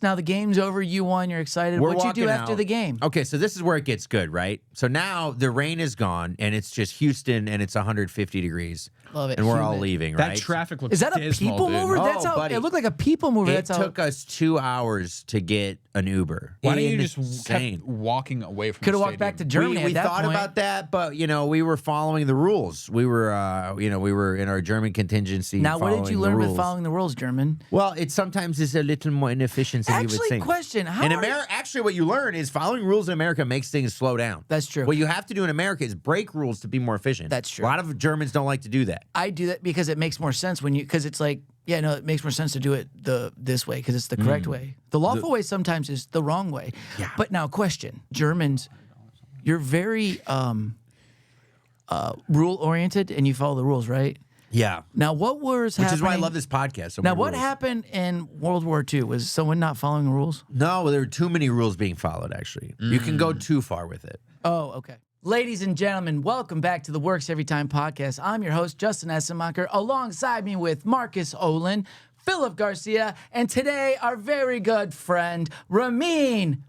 Now the game's over. You won. You're excited. What'd you do after the game? Okay, so this is where it gets good, right? So now the rain is gone, and it's just Houston, and it's 150 degrees. Love it. And we're all leaving, right? That traffic looks Is that a dismal, people dude. mover? That's how buddy. it looked like a people mover. It took us 2 hours to get an Uber. Why don't you just Insane. kept walking away from Could have the walked back to stadium? Germany. We at that thought point. about that, but we were following the rules. We were, we were in our German contingency. Now, what did you learn with rules. following the rules, German? Well, it sometimes is a little more inefficient than you would Actually, think. question: How In are America, actually, what you learn is following rules in America makes things slow down. That's true. What you have to do in America is break rules to be more efficient. That's true. A lot of Germans don't like to do that. I do that because it makes more sense because it's like, yeah, no, it makes more sense to do it this way because it's the correct way. The lawful way sometimes is the wrong way. Yeah. But now, question: Germans, you're very rule oriented and you follow the rules, right? Yeah. Now, what was happening? Which is why I love this podcast. So Now, many what rules. happened in World War II? Was someone not following the rules? No, there were too many rules being followed, actually. You can go too far with it. Oh, okay. Ladies and gentlemen, welcome back to the Works Every Time podcast. I'm your host, Justin Essemacher, alongside me with Markus Olin, Phillip Garcia, and today our very good friend, Ramin.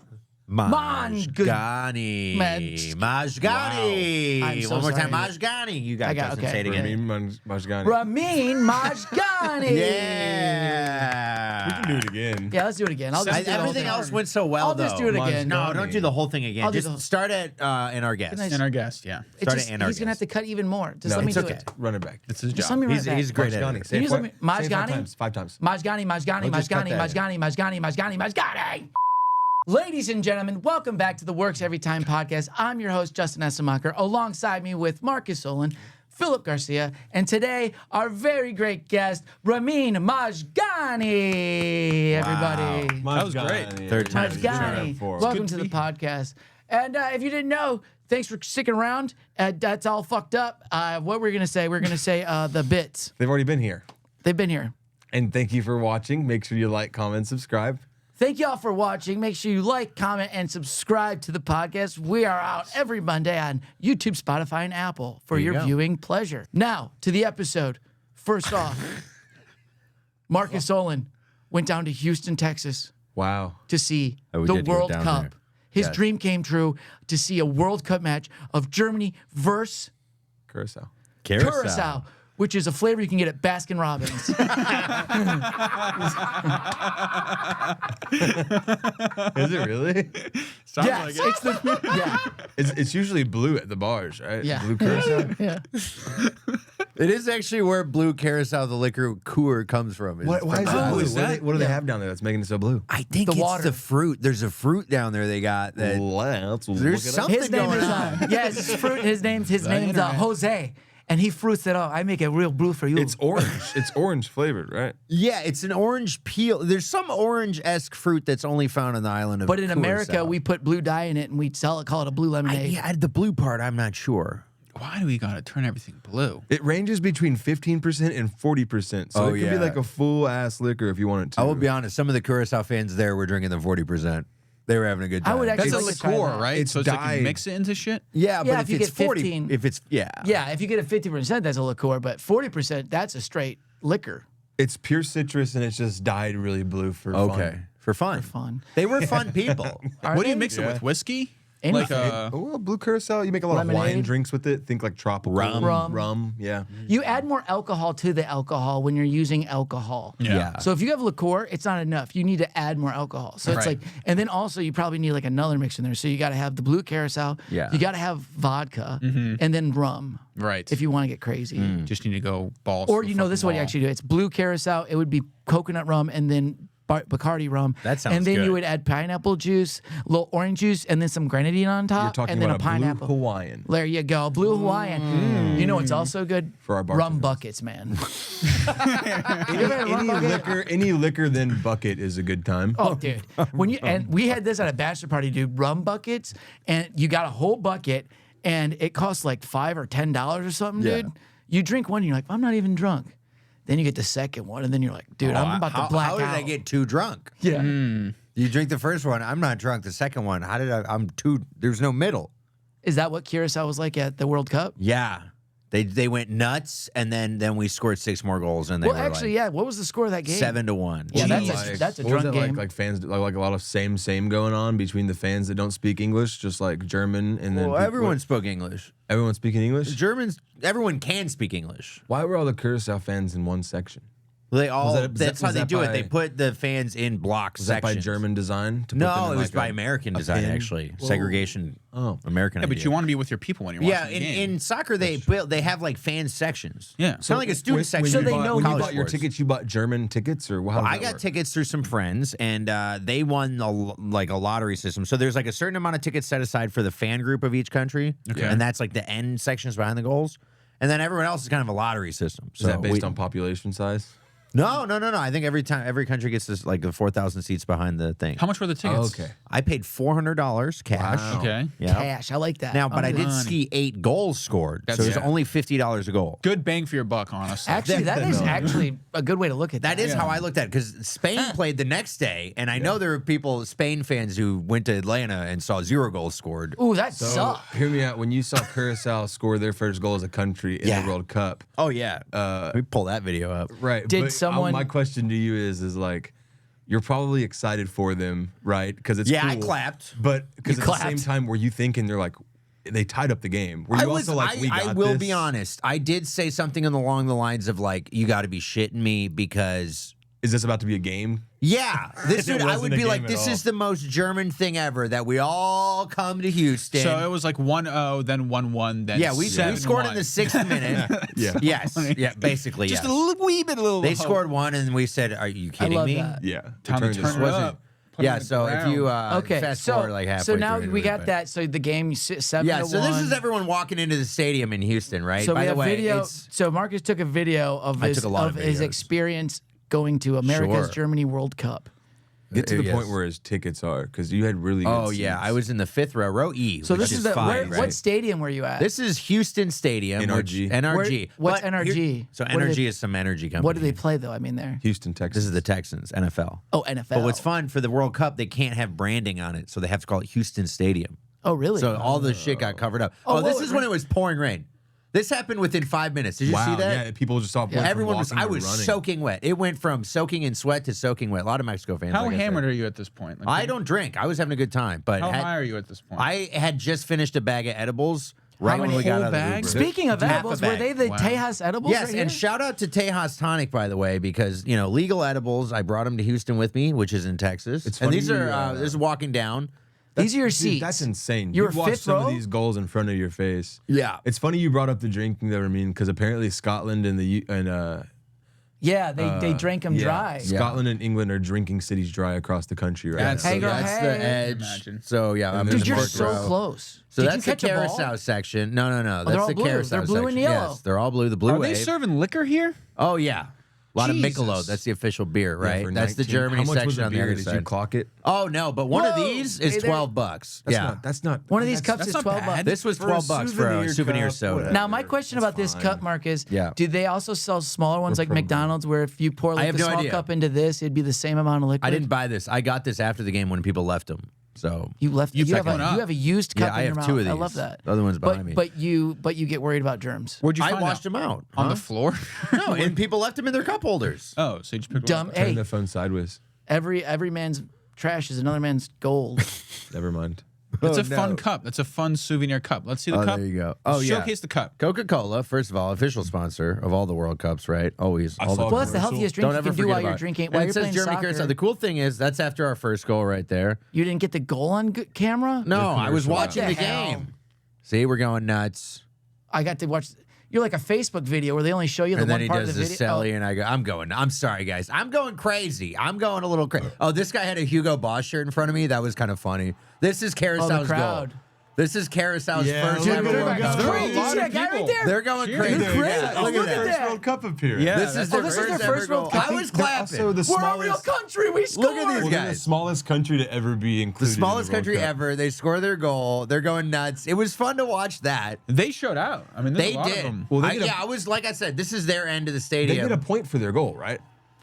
Majgani. Majgani. Wow. I'm so One more sorry. time. Majgani. You got to say it again. Ramin Majgani. Ramin Majgani. Yeah. We can do it again. Yeah, let's do it again. I'll just do the whole Everything thing. else went so well, I'll just though. do it again. No, don't do the whole thing again. I'll do Just the- start at in our guest. Nice. And our guest, yeah. It's Start just, at he's going to have to cut even more. Just No, let me it's do okay. it. Run it back. That's his Just job. let me run it back. He's great at Majgani. it. Say Can you it just let me- say it 5 Majgani? times. 5 times. Majgani, Majgani, We'll just cut Majgani, that. Majgani, Majgani, Majgani, Majgani. Ladies and gentlemen, welcome back to the Works Every Time podcast. I'm your host, Justin Essemacher, alongside me with Markus Olin, Phillip Garcia, and today our very great guest, Ramin Majgani. Everybody. That was great. Third time. Majgani. Welcome to the podcast. And if you didn't know, thanks for sticking around. That's all fucked up. What we're going to say, the bits. They've already been here. They've been here. And thank you for watching. Make sure you like, comment, subscribe. Thank y'all for watching. Make sure you like, comment, and subscribe to the podcast. We are out every Monday on YouTube, Spotify, and Apple for your go. viewing pleasure. Now, to the episode. First off, Markus Olin went down to Houston, Texas Wow. to see Oh, we the did go World down Cup. there. His Yes. dream came true to see a World Cup match of Germany versus Curacao. Curacao, which is a flavor you can get at Baskin Robbins. Is it really? Sounds Yes, like it. it's the yeah. It's usually blue at the bars, right? Yeah. Blue Curacao. Yeah. It is actually where blue Curacao, the liquor cooler, comes from. Why is it Oh, blue? is What do they have down there that's making it so blue? I think The it's water. the fruit. There's a fruit down there they got that. Let's look There's it up. something His name going is on. yes, his fruit. His name's internet. Jose, and he fruits it up. I make it real blue for you. It's orange. It's orange flavored, right? Yeah, it's an orange peel. There's some orange-esque fruit that's only found on the island of but in America, Curacao. we put blue dye in it and we sell it, call it a blue lemonade. Yeah, the blue part, I'm not sure. Why do we gotta turn everything blue? It ranges between 15% and 40%. So Oh, it could yeah. be like a full ass liquor if you want it to. I will be honest, some of the Curacao fans there were drinking the 40%. They were having a good time. I would actually That's a like to try liqueur, that. right? It's so it's like dyed. you mix it into shit? Yeah, Yeah, but if you it's get 40, 15 if it's, yeah. Yeah, if you get a 50%, that's a liqueur, but 40%, that's a straight liquor. It's pure citrus and it's just dyed really blue for Okay, fun. for fun. Fun. They were fun people. Are What do you they? mix it with? Whiskey? Anything. Like Oh, well, blue curacao. You make a lot of Lemonade. wine drinks with it. Think like tropical Rum. Yeah. You add more alcohol to the alcohol when you're using alcohol. Yeah. So if you have liqueur, it's not enough. You need to add more alcohol. So it's Right. like, and then also you probably need like another mix in there. So you got to have the blue Curacao. Yeah. You got to have vodka and then rum right. if you want to get crazy. just need to go balls. Or to you the know, this is what fucking you wall. actually do. It's blue Curacao. It would be coconut rum and then Bacardi rum. That sounds And then good. you would add pineapple juice, a little orange juice, and then some grenadine on top. You're talking and then about a pineapple. blue Hawaiian. There you go. Blue Hawaiian. You know what's also good? For our rum bartenders. buckets, man. You ever had a rum bucket? Any liquor than bucket is a good time. Oh, dude. When you and we had this at a bachelor party, dude. Rum buckets, and you got a whole bucket, and it costs like $5 or $10 or something, Yeah. dude. You drink one, and you're like, I'm not even drunk. Then you get the second one, and then you're like, dude, I'm about to black how out. did I get too drunk? Yeah. You drink the first one, I'm not drunk. The second one, how did I'm too, there's no middle. Is that what Curacao was like at the World Cup? Yeah. They went nuts, and then we scored 6 more goals, and they Well, were actually, like yeah. What was the score of that game? 7-1. Yeah, Jeez. that's a what was drunk it game. like fans like a lot of same going on between the fans that don't speak English, just like German and then Well, people- everyone spoke English. everyone speaking English. Germans, everyone can speak English. Why were all the Curacao fans in one section? They all. that- was that's that- how was they that do it. by- They put the fans in block Was that by sections. German design? To put them No, in it was like by a- American a design. pin? Actually, segregation. Oh. American. Yeah, but idea. you want to be with your people when you're Yeah, watching the game. in soccer they have like fan sections. Yeah. It's kind of like a student section. So they know when you college bought your sports. tickets, you bought German tickets, or how Well, does I that got work? tickets through some friends, and they won a lottery system. So there's like a certain amount of tickets set aside for the fan group of each country, and that's like the end sections behind the goals, and then everyone else is kind of a lottery system. Is that based on population size? No. I think every country gets this like the 4,000 seats behind the thing. How much were the tickets? Okay. I paid $400 cash. Wow. Okay. Yeah. Cash. I like that. Now, but I did Money. see 8 goals scored, so it was yeah. only $50 a goal. Good bang for your buck, honestly. Actually, that is actually a good way to look at that. That is how I looked at it, because Spain played the next day, and I know there were people, Spain fans, who went to Atlanta and saw 0 goals scored. Ooh, that So sucked. hear me out. When you saw Curacao score their first goal as a country in Yeah. the World Cup, Oh yeah, we pull that video up. right? Did but someone- My question to you is like, you're probably excited for them, right? Because it's Yeah, I cool. clapped. But because You at the same clapped. time, were you thinking they're like, they tied up the game? Were you also like, we got I will this? be honest. I did say something along the lines of like, "You got to be shitting me," because Is this about to be a game? yeah, this It would I wasn't would a be game like, at "This all. is the most German thing ever." That we all come to Houston. So it was like 1-0, then 1-1, then yeah, we 7-1. scored in the 6th minute. Yeah. Yes. Yeah. Basically, Just yes. a little wee bit, a little. They hope. scored 1, and we said, "Are you kidding love me?" that. Yeah. Time to It turn it wasn't- up. Put it Yeah. on the So if ground. you Okay, fast so forward like halfway so now through, we it got was that. So the game 7 Yeah, to so this 1. is everyone walking into the stadium in Houston, right? So By we the have way, video. it's So Marcus took a video of I his took a lot of his videos. experience going to America's Sure. Germany World Cup. Get to the Yes. point where his tickets are, because you had really good oh yeah, seats. I was in the 5th row E. So which this is the fine, right? what stadium were you at? This is Houston Stadium. NRG. NRG. What's But NRG? here- so What do NRG they- is some energy company. what do they play though? I mean, there. Houston, Texas. This is the Texans, NFL. Oh, NFL. But what's fun for the World Cup, they can't have branding on it, so they have to call it Houston Stadium. Oh, really? So all the shit got covered up. Oh, Oh, this whoa, is when it was pouring rain. This happened within 5 minutes. Did you wow, see that? yeah, people just saw Everyone was. I was running. soaking wet. It went from soaking in sweat to soaking wet. A lot of Mexico fans. How like I said. hammered are you at this point? Like, I don't drink. I was having a good time, but How had- high are you at this point? I had just finished a bag of edibles right when many we got whole out of the bags? Uber. Speaking of Half a edibles, were bag. they the Wow. Tejas edibles? Yes, right here? and shout out to TEJAS TONIC, by the way, because legal edibles. I brought them to Houston with me, which is in Texas. It's and funny these you, are this is walking down. These are your Dude, seats. that's insane. You You were watched fifth some row? of these goals in front of your face. Yeah, It's funny you brought up the drinking there, Ramin, because apparently Scotland and Yeah, they drank them dry. Scotland and England are drinking cities dry across the country right That's- now. Hey, girl, that's hey. the edge. Imagine. So yeah, I'm in Dude, the you're fourth so row. close. So Did that's you the catch a ball? carousel section. No. they're That's all the blue. carousel They're blue section. and yellow. Yes, they're all blue. The blue Are they wave. serving liquor here? Oh yeah, a lot Jesus. of Michelob. That's the official beer, Yeah, right? for That's the 19 Germany How much was section the on the beer? other Did you side. clock it? Oh no, but one of Whoa! these is Hey, there- $12. That's Yeah, not. That's not. One of these cups that's is not 12 bucks. bad. this was For a $12 for a souvenir cup, soda. whatever. Now, my question about this fine. cup, Marcus, Yeah. do they also sell smaller ones like probably- McDonald's where if you pour I like have the no small idea. cup into this, it'd be the same amount of liquid? I didn't buy this. I got this after the game when people left them. So You left. You, pick have one up. you have a used cup yeah, I in your have mouth. two of these. I love that. The other one's behind me. But you get worried about germs. Where'd you I find washed them? them out On huh? the floor? No, and people left them in their cup holders. Oh, so you just picked Dumb. one up. Turn Hey, the phone sideways. every man's trash is another man's gold. Never mind. That's Oh, a fun no. cup. That's a fun souvenir cup. Let's see the Oh, cup. there you go. Oh, yeah. Showcase the cup. Coca-Cola, first of all, official sponsor of all the World Cups, right? Always. All the saw Well, that's the commercial. healthiest drink Don't you ever can do forget while about you're it. drinking. And While it you're says playing Germany soccer. Carousel. The cool thing is that's after our first goal right there. You didn't get the goal on camera? No, I was commercial. watching What the the hell? game. See, we're going nuts. I got to watch. You're like a Facebook video where they only show you the And then one he part does of the this video. celly, and I go, I'm sorry, guys. I'm going crazy. I'm going a little crazy. Oh, this guy had a Hugo Boss shirt in front of me. That was kind of funny. This is Carousel's crowd. goal. This is Carousel's Yeah, first look ever at World him Cup. go. That's crazy. There are a lot You see of that guy right people. there? They're going Cheering. crazy. They're Yeah, crazy. look Look at at that. that. World Cup appearance. Yeah, This is that's their this is first their ever first goal. World Cup. I was They're clapping. also the We're a real smallest. country. We scored. Look at these Well, they're the guys. smallest country to ever be included. The smallest in the World country Cup. ever. They score their goal. They're going nuts. It was fun to watch that. They showed out. I mean, there's They a lot of did. them. Well, they I, get a- yeah, I was like I said. This is their end of the They stadium. get a point for their goal, right?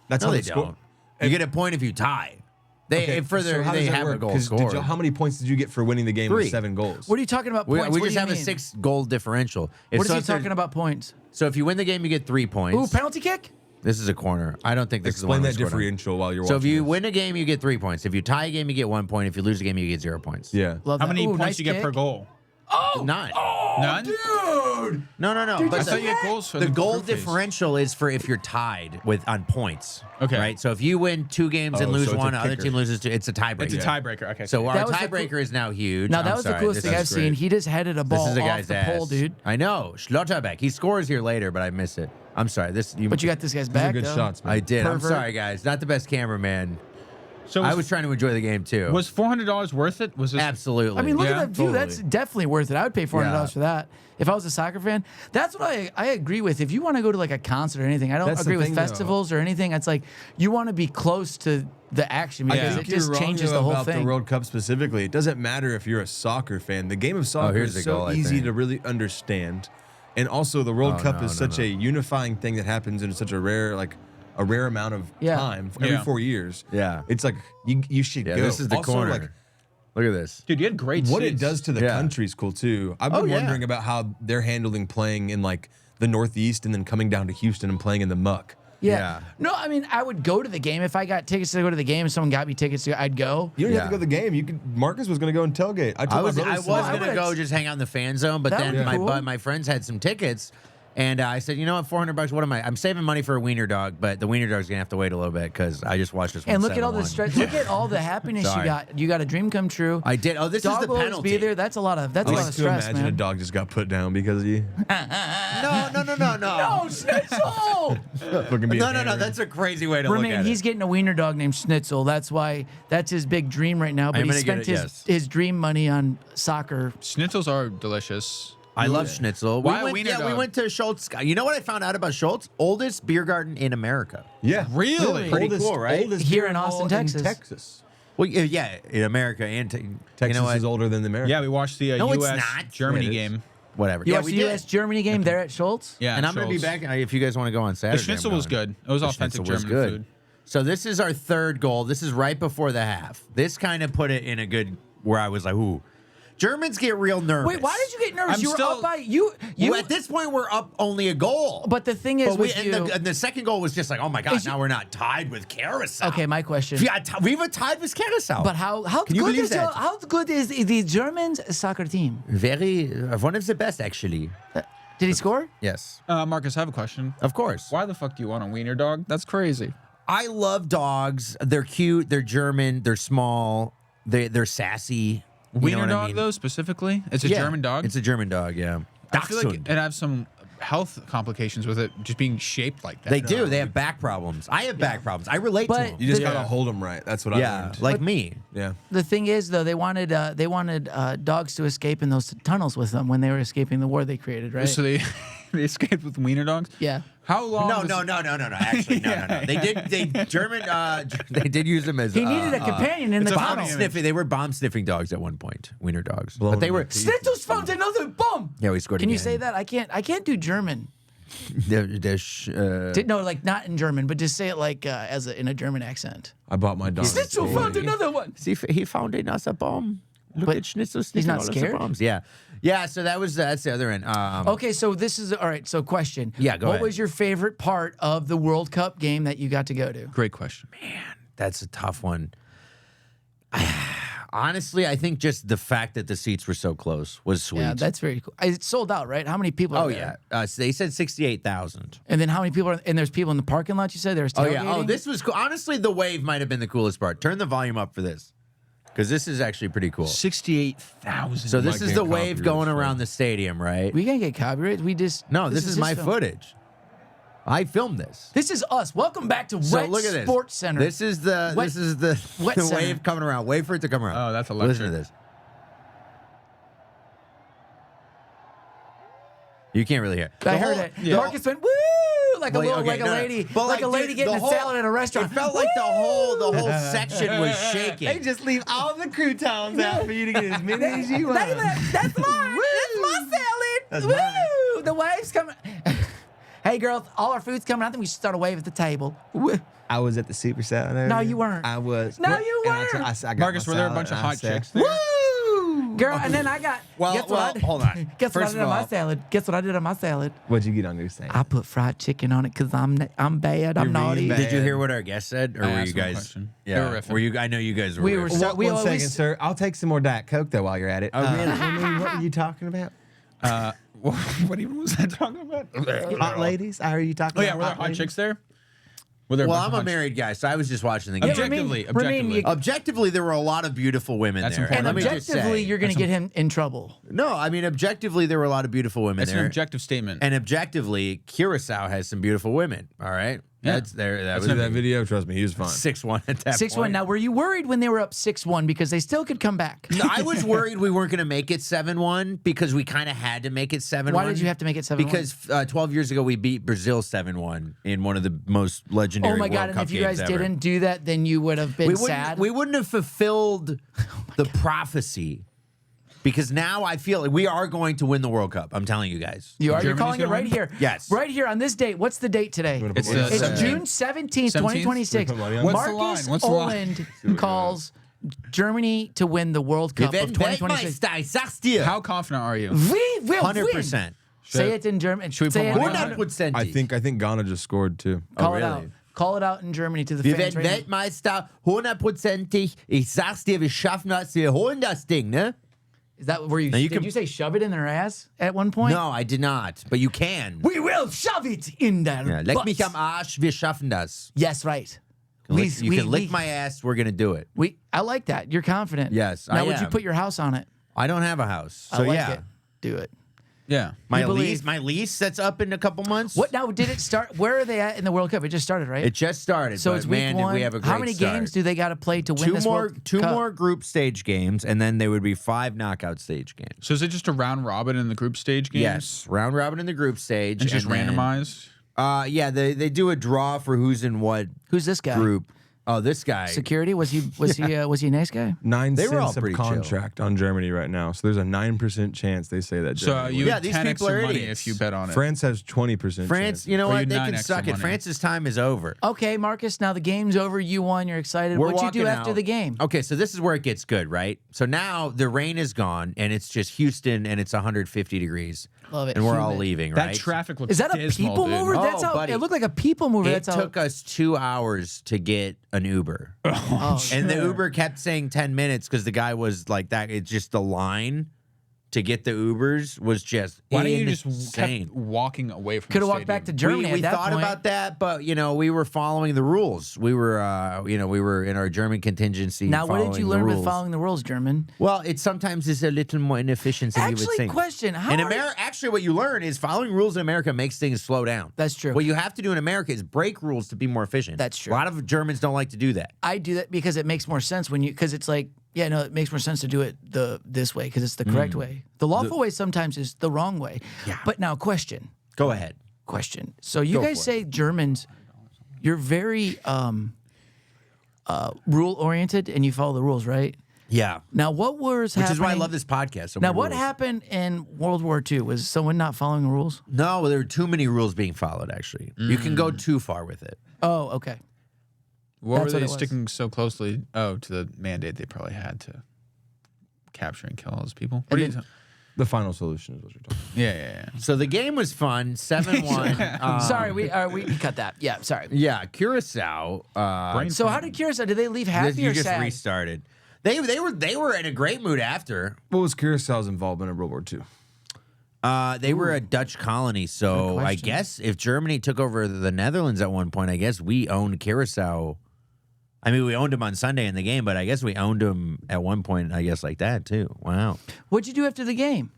That's no, how they score. don't. You get a point if you tie. They So how they does that have work? a goal 'Cause scored. how many points did you get for winning the game 3. with 7 goals? What are you talking about We, points? we What just do you have a mean? 6 goal differential. If What is so he if there's- talking about points? So if you win the game, you get 3 points. Ooh, penalty kick? This is a corner. I don't think this Explain is the that one we scored on. differential while you're So watching. if you this. win a game, you get 3 points. If you tie a game, you get 1 point. If you lose a game, you get 0 points. Yeah. Love How that. many Ooh, points nice you get per kick. goal? Oh, None. None? dude. No. I But thought you get goals for the goal group phase. differential is for if you're tied on points. Okay. Right. So if you win 2 games and Oh, lose so it's a one, the other kicker. team loses 2. It's a tiebreaker. It's a tiebreaker. Okay. So our That was the tiebreaker is now huge. Now, I'm that was the sorry, coolest this thing is I've great. seen. He just headed a This ball is a off guy's the ass. pole, dude. I know. Schlotterbeck. He scores here later, but I miss it. I'm sorry. But you got this guy's These are back, good though. shots, man. I did. I'm Pervert. sorry, guys. Not the best cameraman. So I was trying to enjoy the game too. was $400 worth it? Was this Absolutely. I mean, look Yeah, at that view. totally. That's definitely worth it. I would pay $400 Yeah. for that. If I was a soccer fan, that's what I agree with. If you want to go to like a concert or anything, I don't That's the agree with thing, though. festivals or anything. It's like you want to be close to the action because Yeah. it just changes the whole about thing. the World Cup specifically. It doesn't matter if you're a soccer fan. The game of soccer here's is the so goal, I easy think. to really understand, and also the World Oh, Cup no, is no, such no. a unifying thing that happens in such a rare amount of Yeah. time every Yeah. 4 years. Yeah. It's like you should Yeah, go. this is the Also, corner. like, Look at this. Dude, you had great what it seats. does to the Yeah. country is cool too. I've Oh, been yeah. wondering about how they're handling playing in like the Northeast and then coming down to Houston and playing in the muck. Yeah. No, I mean, I would go to the game. If I got tickets to go to the game and someone got me tickets, I'd go. You don't have to Yeah. go to the game. You could. Marcus was going to go and tailgate. I told my was brothers to- gonna would've- go just hang out in the fan zone, but That then would be cool. my friends had some tickets, and I said, you know what, $400. What am I? I'm saving money for a wiener dog, but the wiener dog's gonna have to wait a little bit because I just watched this one. And look at all the 7-1. stress. Look at all the happiness you Sorry. got. You got a dream come true. I did. Oh, this Dog is the will always penalty. be there. That's a lot of. That's I a lot like of to stress, imagine man. a dog just got put down because he No. No, Schnitzel. fucking being No. hammered. That's a crazy way to look Ramin, at he's it. getting a wiener dog named Schnitzel. That's why. That's his big dream right now. But I'm he gonna get spent it, his yes. his dream money on soccer. Schnitzels are delicious. I love Schnitzel. Why a we went, wiener yeah, we dog? went to Schultz. You know what I found out about Schultz? Oldest beer garden in America. Yeah, Really? Pretty Oldest- cool, right? Oldest Here beer in hall Austin, Texas. Texas. Well, yeah, in America and Texas you know what? is older than America. Yeah, we watched the No, it's U.S. not. Germany Yeah, it is. game. Whatever. You yeah, watched we the did. U.S. Germany game there at Schultz. Yeah, And I'm going to be Schultz. back if you guys want to go on The Saturday. schnitzel I'm was going. good. It was The authentic schnitzel was German good. food. So this is our third goal. This is right before the half. This kind of put it in a good where I was like, ooh. Germans get real nervous. Wait, why did you get nervous? I'm You were still- up by you. Well, at this point, we're up only a goal. But the thing is, But we, with and, you. and the second goal was just like, oh my God, Is you- now we're not tied with Carousel. Okay, my question. We've tied with Carousel. But how Can you good believe is that? how good is the Germans soccer team? Very, one of the best, actually. Did he score? Yes, Marcus, I have a question. of course. Why the fuck do you want a wiener dog? That's crazy. I love dogs. They're cute. They're German. They're small. They're sassy. You know Wiener what I dog, mean? though, specifically? It's a Yeah, German dog? It's a German dog, yeah. I feel like Dachshund. it has some health complications with it just being shaped like that. They do. They have back problems. I have back problems. I relate But to them. You just Yeah. gotta hold them right. That's what I Yeah, learned. like me. Yeah. The thing is, though, they wanted dogs to escape in those tunnels with them when they were escaping the war they created, right? So they they escaped with wiener dogs? Yeah. How long? No. does- Actually, no. They did. They did use them as. He needed a companion in the it's a tunnel. funny sniffing. They were bomb sniffing dogs at one point. Wiener dogs, Blowing but they them were. to pieces. Snitzel's found another bomb. Yeah, we scored. Can you again. say that? I can't do German. No, like not in German, but just say it like in a German accent. I bought my dog. a Schnitzel toy. found another one. See, he found another bomb. Look But at Schnitzel he's sniffing not all of the scared? bombs. Yeah. So that's the other end. Okay, so this is all right. So question. Yeah, go What ahead. was your favorite part of the World Cup game that you got to go to? Great question. That's a tough one. Honestly, I think just the fact that the seats were so close was sweet. Yeah, that's very cool. It's sold out, right? How many people? Are Oh there? yeah, so they said 68,000. And then how many people are? And there's people in the parking lot. You said there's Oh tailgating. yeah. Oh, this was cool. Honestly, the wave might have been the coolest part. Turn the volume up for this, because this is actually pretty cool. 68,000. So this Might is get the wave copyright going for around it. the stadium, right? We can't get copyright. We just No, this is my his film. footage. I filmed this. This is us. Welcome back to So Wet look at this. Sports Center. This is the Wet- Wet the Center. wave coming around. Wait for it to come around. Oh, that's Listen to electric. this. You can't really hear. I The heard whole- it. the- Marcus went woo like a Wait, little okay, like a no, no. lady But, like a lady dude, getting the a whole- salad at a restaurant. It felt like the whole section was shaking. They just leave all the croutons out for you to get as many as you That's want. mine. That's my salad. That's Woo! mine. The wave's coming. Hey girls, all our food's coming. I think we should start a wave at the table. Woo. I was at the Super Salad. No, you weren't. I was. No, you And I weren't. I got Marcus, my were there a salad bunch of and I hot said, chicks there? Girl, and then I got. guess what I did? hold on. Guess what I First did of on my all, salad? Guess what I did on my salad? What'd you get on your salad? I put fried chicken on it because I'm bad. I'm You're naughty. really did you hear what our guest said, or I were you asked him a guys? question. They Yeah, were riffing. were you? I know you guys were. We were riffing. so- we One always- second, sir. I'll take some more Diet Coke though while you're at it. Oh, really? Ramin, what were you talking about? What even was I talking about? Hot ladies? I heard you talking Oh yeah, about were there hot ladies? chicks there? Were there Well, bunch I'm of a hot married guy, so I was just watching the game. Objectively, Ramin, objectively. Objectively, there were a lot of beautiful women That's there. important. And Let me just objectively, say. you're going to get him in trouble. No, I mean objectively, there were a lot of beautiful women That's there. an objective statement. And objectively, Curacao has some beautiful women. All right, Yeah. that's there. That was See that video? Trust me, he was fun. 6-1 at that 6-1. point. Now, were you worried when they were up 6-1 because they still could come back? No, I was worried we weren't going to make it 7-1 because we kind of had to make it 7-1. Why did you have to make it 7-1? Because 12 years ago we beat Brazil 7-1 in one of the most legendary Oh my World God! And Cup if you guys games ever. didn't do that, then you would have been sad. We wouldn't have fulfilled the prophecy because now I feel like we are going to win the World Cup. I'm telling you guys. You are. You're Germany's calling it gonna right win? here. Yes. Right here on this date. What's the date today? It's It's the June 17th, 2026. What's the line? Markus What's the line? Oland calls Germany to win the World Cup Wir of werden 2026. Weltmeister, ich sag's dir. How confident are you? We will 100%. win. Say it in German. Should we Say put it. one on it? 100%. I think Ghana just scored too. Call it really? out. Call it out in Germany to the Wir fans. werden Right now. Weltmeister, 100%ig. Ich sag's dir, wir schaffen das, wir holen das Ding, ne? Is that where you? you Did can- you say shove it in their ass at one point? No, I did not, but you can. We will shove it in their Ja, leck butts. mich am Arsch, wir schaffen das. Yes, right. You can lick my ass, we're gonna do it. I like that. You're confident. Yes, Now, I would you am. put your house on it? I don't have a house, I so like yeah. it. Do it. Yeah. My You believe- lease that's up in a couple months. What now? Did it start? Where are they at in the World Cup? It just started, right? It just started. so but it's week man, one. did we have a great How many start. games do they got to play to win two this more World two Cup? more group stage games, and then there would be 5 knockout stage games. So is it just a round robin in the group stage games? Yes, round robin in the group stage, And just then- randomized? Yeah, they do a draw for who's in what Who's this guy? group. Oh, this guy. Security? Was he a nice guy? 9 They were all cents of pretty chill. contract on Germany right now, so there's a 9% chance they say that. So Germany you wins. Yeah, these 10x people are some money idiots. if you bet on it. France has 20%. France, chance. you know Or what? you They can 9x suck the it. money. France's time is over. Okay, Marcus. Now the game's over. You won. You're excited. We're What'd you do walking after out. the game? Okay, so this is where it gets good, right? So now the rain is gone, and it's just Houston, and it's 150 degrees. Love it. And we're all Humid. leaving, That right? traffic looks Is that a dismal, people dude. mover? Oh, That's how buddy. it looked like a people mover. It That's how. took us 2 hours to get an Uber. Oh, And the sure. Uber kept saying 10 minutes because the guy was like that. It's just the line to get the Ubers was just Why don't you just insane. kept walking away from Could the have walked back to stadium? Germany we at that thought point. about that, but we were following the rules. We were, we were in our German contingency. Now, what did following you the learn with rules. following the rules, German? Well, it sometimes is a little more inefficient than you would Actually, think. question: How In are- America, actually, what you learn is following rules in America makes things slow down. That's true. What you have to do in America is break rules to be more efficient. That's true. A lot of Germans don't like to do that. I do that because it makes more sense because it's like, yeah, no, it makes more sense to do it this way because it's the correct way. The lawful way sometimes is the wrong way. Yeah. But now, question. Go ahead. So you Go guys for say Germans, you're very rule oriented and you follow the rules, right? Yeah. Now, what was Which happening? is why I love this podcast. So Now, many what rules. happened in World War II? Was someone not following the rules? No, there were too many rules being followed, actually. You can go too far with it. Oh, okay. What That's were what they it was. sticking so closely? Oh, to the mandate they probably had to capture and kill all those people. What And are you then- The final solution is what you're talking about. yeah. So the game was fun, 7-1. Sorry, we cut that. Yeah, sorry. Yeah, Curacao. Brain So how did Curacao? Did they leave happy you or just sad? restarted. They were in a great mood after. What was Curaçao's involvement in World War II? They were a Dutch colony, so Good I question. guess if Germany took over the Netherlands at one point, I guess we owned Curacao. I mean, we owned them on Sunday in the game, but I guess we owned them at one point, I guess, like that too. Wow. What'd you do after the game?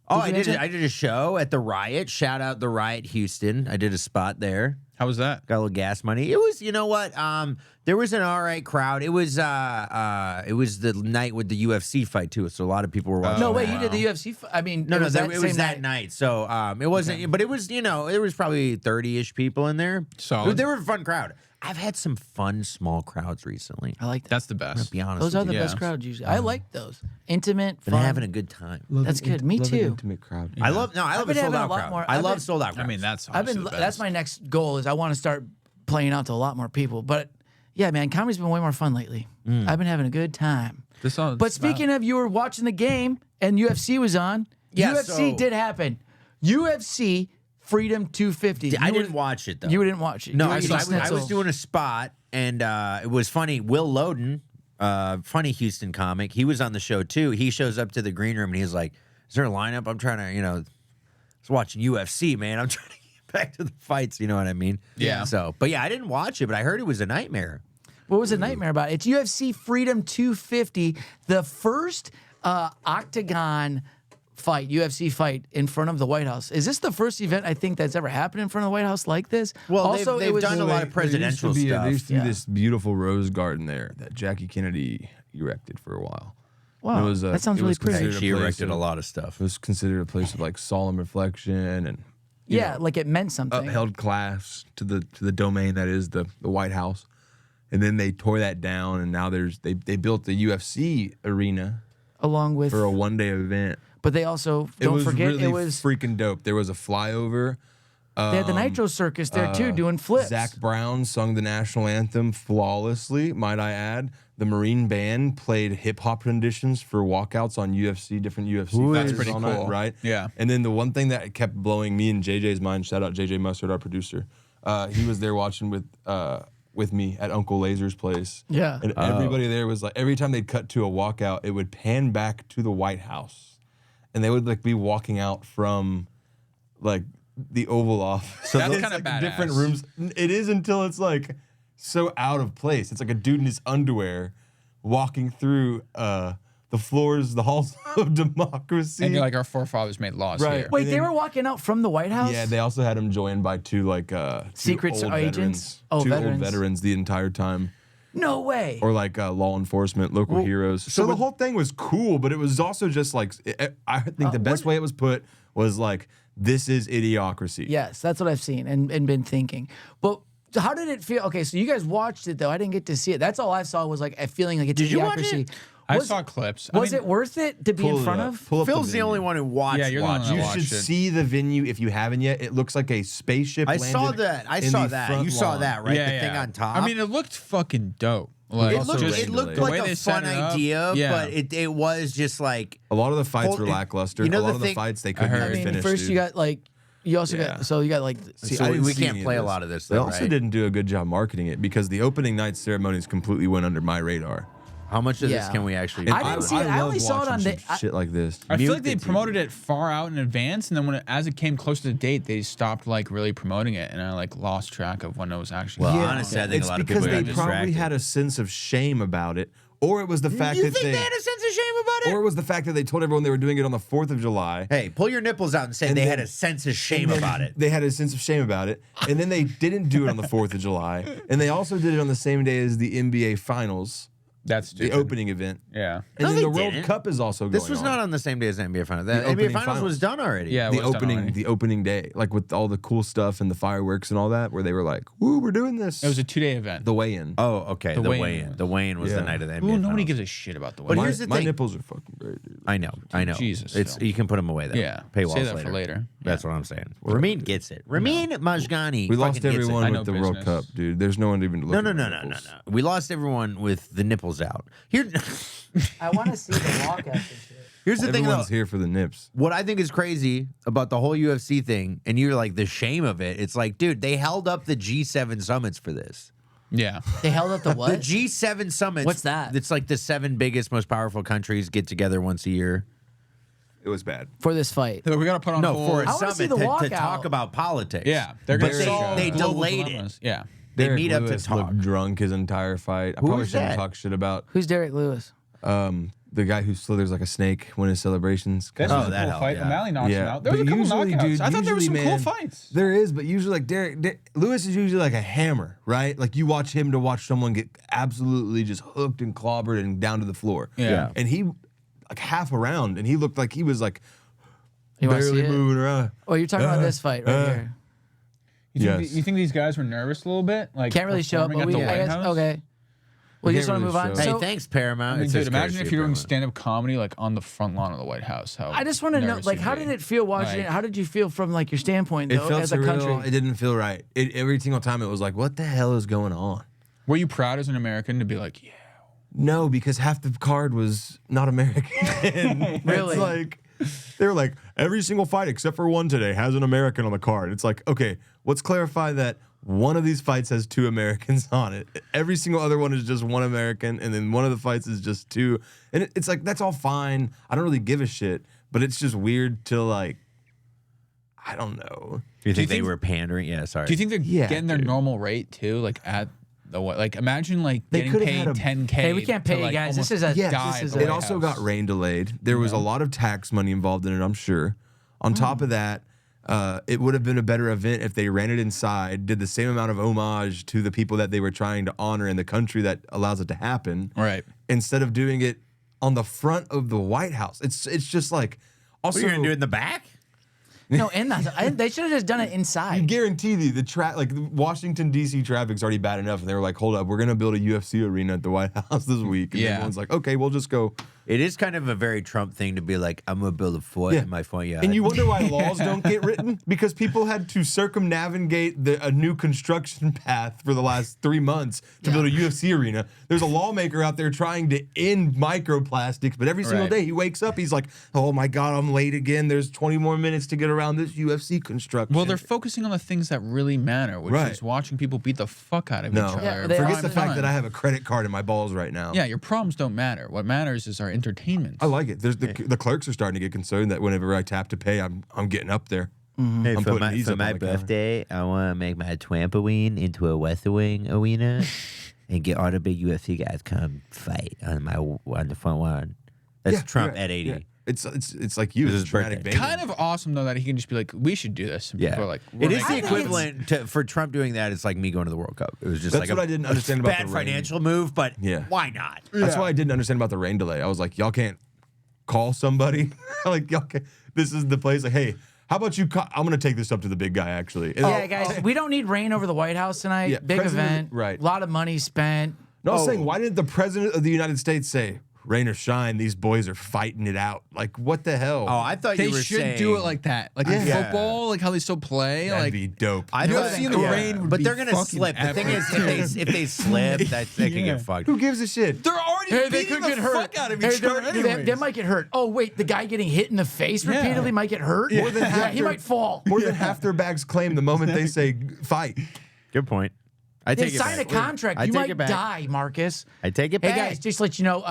Oh, Did you enter? I did a show at the Riot. Shout out the Riot Houston. I did a spot there. How was that? Got a little gas money. It was, you know what? There was an all right crowd. It was the night with the UFC fight too, so a lot of people were watching. No, wait, that. you did the UFC. I mean, No, it was it that was same that night. So it wasn't, but it was, there was probably 30-ish people in there. Solid. They were a fun crowd. I've had some fun small crowds recently. I like that. That's the best. To be honest, Those are with the you. Yeah. best crowds usually. I like those. Intimate, Been fun. having a good time. That's good. Me Love an too. Intimate crowd. I love I've a been sold having a out lot crowd. more- I I've love been- sold out crowds. I mean, that's I've been. honestly the That's best. my next goal. Is I want to start playing out to a lot more people. But yeah, man, comedy's been way more fun lately. I've been having a good time. But speaking of, you were watching the game and UFC was on. Yeah, UFC did happen. UFC Freedom 250. I didn't watch it though. You didn't watch it. No, You were I eating was schnitzels. doing a spot, and it was funny. Will Loden, funny Houston comic, he was on the show too. He shows up to the green room and he's like, "Is there a lineup? I'm trying to, I was watching UFC, man. I'm trying to get back to the fights. You know what I mean?" Yeah. So, but yeah, I didn't watch it, but I heard it was a nightmare. What was a nightmare about it? It's UFC Freedom 250, the first octagon fight, UFC fight in front of the White House. Is this the first event I think that's ever happened in front of the White House like this? Well, also, they've done a lot of presidential There stuff. used to be Yeah. this beautiful rose garden there that Jackie Kennedy erected for a while. Wow, It was, that sounds it really was pretty. considered She a place erected a of- lot of stuff. It was considered a place of like solemn reflection and Yeah, like it meant something. upheld class to the domain that is the White House. And then they tore that down, and now they built the UFC arena Along with, for a one-day event. but they also, It don't was forget, really it was, freaking dope. There was a flyover. they had the Nitro Circus there too, doing flips. Zach Brown sung the national anthem flawlessly, might I add. The Marine Band played hip-hop renditions for walkouts on different UFC That's fighters pretty all cool. night, right? Yeah. And then the one thing that kept blowing me and JJ's mind, shout out JJ Mustard, our producer, he was there watching with me at Uncle Laser's place. Yeah. And everybody there was like, every time they'd cut to a walkout, it would pan back to the White House. And they would like be walking out from like the Oval Office. So That's those, kinda like, different badass. rooms. It is until it's like so out of place. It's like a dude in his underwear walking through the floors, the halls of democracy. And you're like, our forefathers made laws Right. here. Wait, and they then- were walking out from the White House? Yeah, they also had him joined by two Secret old agents? veterans. Oh, two veterans. old veterans the entire time. No way. Or like law enforcement, local heroes. So the whole thing was cool, but it was also just like I think the best way it was put was like, this is idiocracy. Yes, that's what I've seen and been thinking. But how did it feel? Okay, so you guys watched it though. I didn't get to see it. That's all I saw was like a feeling like it's Did you watch idiocracy. it? I Was- saw clips. Was it worth it to be Pull in it front up. of? Pull up Phil's the venue. only one who watched. Yeah, you're the one that You watched should it. see the venue if you haven't yet. It looks like a spaceship. I saw landed that. I in saw the that. front You saw lawn. that, right? Yeah, the thing yeah. on top. I mean, it looked fucking dope. Like, it also looked, rain it looked delayed. The like way a they fun set it up, idea, yeah. but it was just like A lot of the fights Hold- were lackluster. you know a lot the of the thing- fights they couldn't heard. I even mean, finish. first dude. you got like, you also Yeah. got, so you got like, See, so I we didn't see can't any play a this. lot of this. They Though, also right? didn't do a good job marketing it because the opening night ceremonies completely went under my radar. How much of this Yeah. can we actually? And I didn't see it. I love only saw it watching on the- some shit like this. I feel Mute like they the TV. promoted it far out in advance, and then as it came close to the date, they stopped like really promoting it, and I like lost track of when it was actually. Well, going on. honestly, I think it's a lot of because people they got probably distracted. had a sense of shame about it, or it was the fact You that think they, they had a sense of shame about it? or it was the fact that they told everyone they were doing it on the 4th of July. Hey, pull your nipples out and say And they then- had a sense of shame And then about it. They had a sense of shame about it, and then they didn't do it on the 4th of July, and they also did it on the same day as the NBA Finals, That's the stupid. opening event. Yeah. And No, then they the World didn't. Cup is also going This was on. not on the same day as the NBA Finals. The NBA opening Finals was finals. done already. Yeah. it the was done opening, already. the opening day, like with all the cool stuff and the fireworks and all that, where they were like, "Woo, we're doing this." It was a 2-day event. the weigh-in. Oh, okay. The weigh-in weigh-in. was- The weigh-in was the Yeah. night of the NBA Ooh, nobody Finals. gives a shit about the But wedding. here's the My thing. nipples are fucking great, dude. I know. Jesus, It's Phil. you can put them away though. Yeah. Paywalls Save that later. for later. That's what I'm saying. Ramin gets it. Ramin Majgani. We lost fucking gets it. everyone I know with the World business. Cup, dude. There's no one even to look No. at my nipples. We lost everyone with the nipples out. Here, I want to see the walkout and shit. here's the thing though. Everyone's here for the nips. What I think is crazy about the whole UFC thing, and you're like the shame of it. It's like, dude, they held up the G7 summits for this. Yeah. They held up the what? The G7 summits. What's that? It's like the 7 biggest, most powerful countries get together once a year. It was bad. for this fight. We gotta put on No, hold. for I a wanna summit see the to walkout. talk about politics. Yeah, they're gonna But solve they global delayed dilemmas. it. Yeah. They Derek meet up to Lewis talk. looked drunk his entire fight. I Who probably was shouldn't that? talk shit about Who's Derek Lewis? the guy who slithers like a snake when his celebrations. This Oh, was a that cool helped, fight. yeah. O'Malley knocks him Yeah, out. There was a but couple usually, knockouts. dude, I thought there were some usually, cool man, fights. There is, but usually like Lewis is usually like a hammer, right? Like you watch him to watch someone get absolutely just hooked and clobbered and down to the floor. Yeah. And he like half around and he looked like he was like You want to barely see it? moving around. Oh, you're talking about this fight right here. You think, Yes. you think these guys were nervous a little bit? Like Can't really show it, performing but at we. the I White guess House? okay. We just can't want to really move on. show. Hey, So thanks, Paramount. I mean, It says dude, imagine courtesy if of you're doing Paramount. stand-up comedy like on the front lawn of the White House. How I just want to know, nervous like, you'd how be. did it feel watching it? Like- How did you feel from like your standpoint It though, felt as a surreal. country? It didn't feel right. Every single time it was like, what the hell is going on? Were you proud as an American to be like, yeah? No, because half the card was not American. Really? It's like they were like, every single fight except for one today has an American on the card. It's like, okay, let's clarify that one of these fights has 2 Americans on it. Every single other one is just 1 American, and then one of the fights is just 2. And it's like, that's all fine. I don't really give a shit, but it's just weird to like, I don't know. Do you think they think- were pandering? Yeah, sorry. Do you think they're Yeah, getting their dude. normal rate too? Like at the what? Like imagine like They getting could've paid had a- 10K. Hey, we can't to, pay you like, guys. This almost is a Yeah, die this at is the a It White also House. got rain delayed. There was a lot of tax money involved in it, I'm sure. On top of that, it would have been a better event if they ran it inside, did the same amount of homage to the people that they were trying to honor in the country that allows it to happen, Right. instead of doing it on the front of the White House. It's just like, also, What are you gonna do in the back? no, and they should have just done it I inside. guarantee the Washington D.C. traffic's already bad enough, and they were like, "Hold up, we're gonna build a UFC arena at the White House this week." And Yeah. everyone's like, "Okay, we'll just go." It is kind of a very Trump thing to be like, I'm gonna build a fort in my front yard. And you wonder why laws don't get written? Because people had to circumnavigate a new construction path for the last 3 months to build a UFC arena. There's a lawmaker out there trying to end microplastics, but every single Right. day he wakes up, he's like, "Oh my God, I'm late again. There's 20 more minutes to get around this UFC construction." Well, they're focusing on the things that really matter, which Right. is watching people beat the fuck out of No, each other. Yeah, they forget also- the fact Fine. that I have a credit card in my balls right now. Yeah, your problems don't matter. What matters is our entertainment. I like it. There's the clerks are starting to get concerned that whenever I tap to pay, I'm getting up there. Hey, I'm for putting my, these for up my on the counter. birthday, I want to make my Trampoline into a Wrestling arena and get all the big UFC guys come fight on the front lawn. That's Yeah, Trump yeah, at 80. yeah. It's like you. This It's is traumatic birthday. banging. Kind of awesome though that he can just be like, "We should do this." And Yeah, people are like, it is I the think equivalent to, for Trump doing that. It's like me going to the World Cup. It was just That's like what I didn't understand about bad the rain. financial move, but Yeah. why not? That's why I didn't understand about the rain delay. I was like, y'all can't call somebody. Like, y'all can't, this is the place. Like, hey, how about you? I'm gonna take this up to the big guy. Actually, And- Yeah, guys, we don't need rain over the White House tonight. Yeah, Big President- event, right. A lot of money spent. No, I was saying, why didn't the president of the United States say, "Rain or shine, these boys are fighting it out"? Like, what the hell? Oh, I thought they you were should saying, do it like that, like in Yeah. football, like how they still play. that'd like be dope. I UFC thought- in the rain would but be they're gonna fucking slip. The thing epic. is, if they slip, that they can get fucked. Who gives a shit? they're already Hey, they beating could the get hurt. fuck out of Hey, each other. they might get hurt. Oh wait, the guy getting hit in the face Yeah. repeatedly might get hurt. More than half he their- might fall. More than half their bags claim the moment they say fight. Good point. I They take it sign a back. contract. I You take might it back. die, Marcus. I take it Hey back. guys, just to let you know.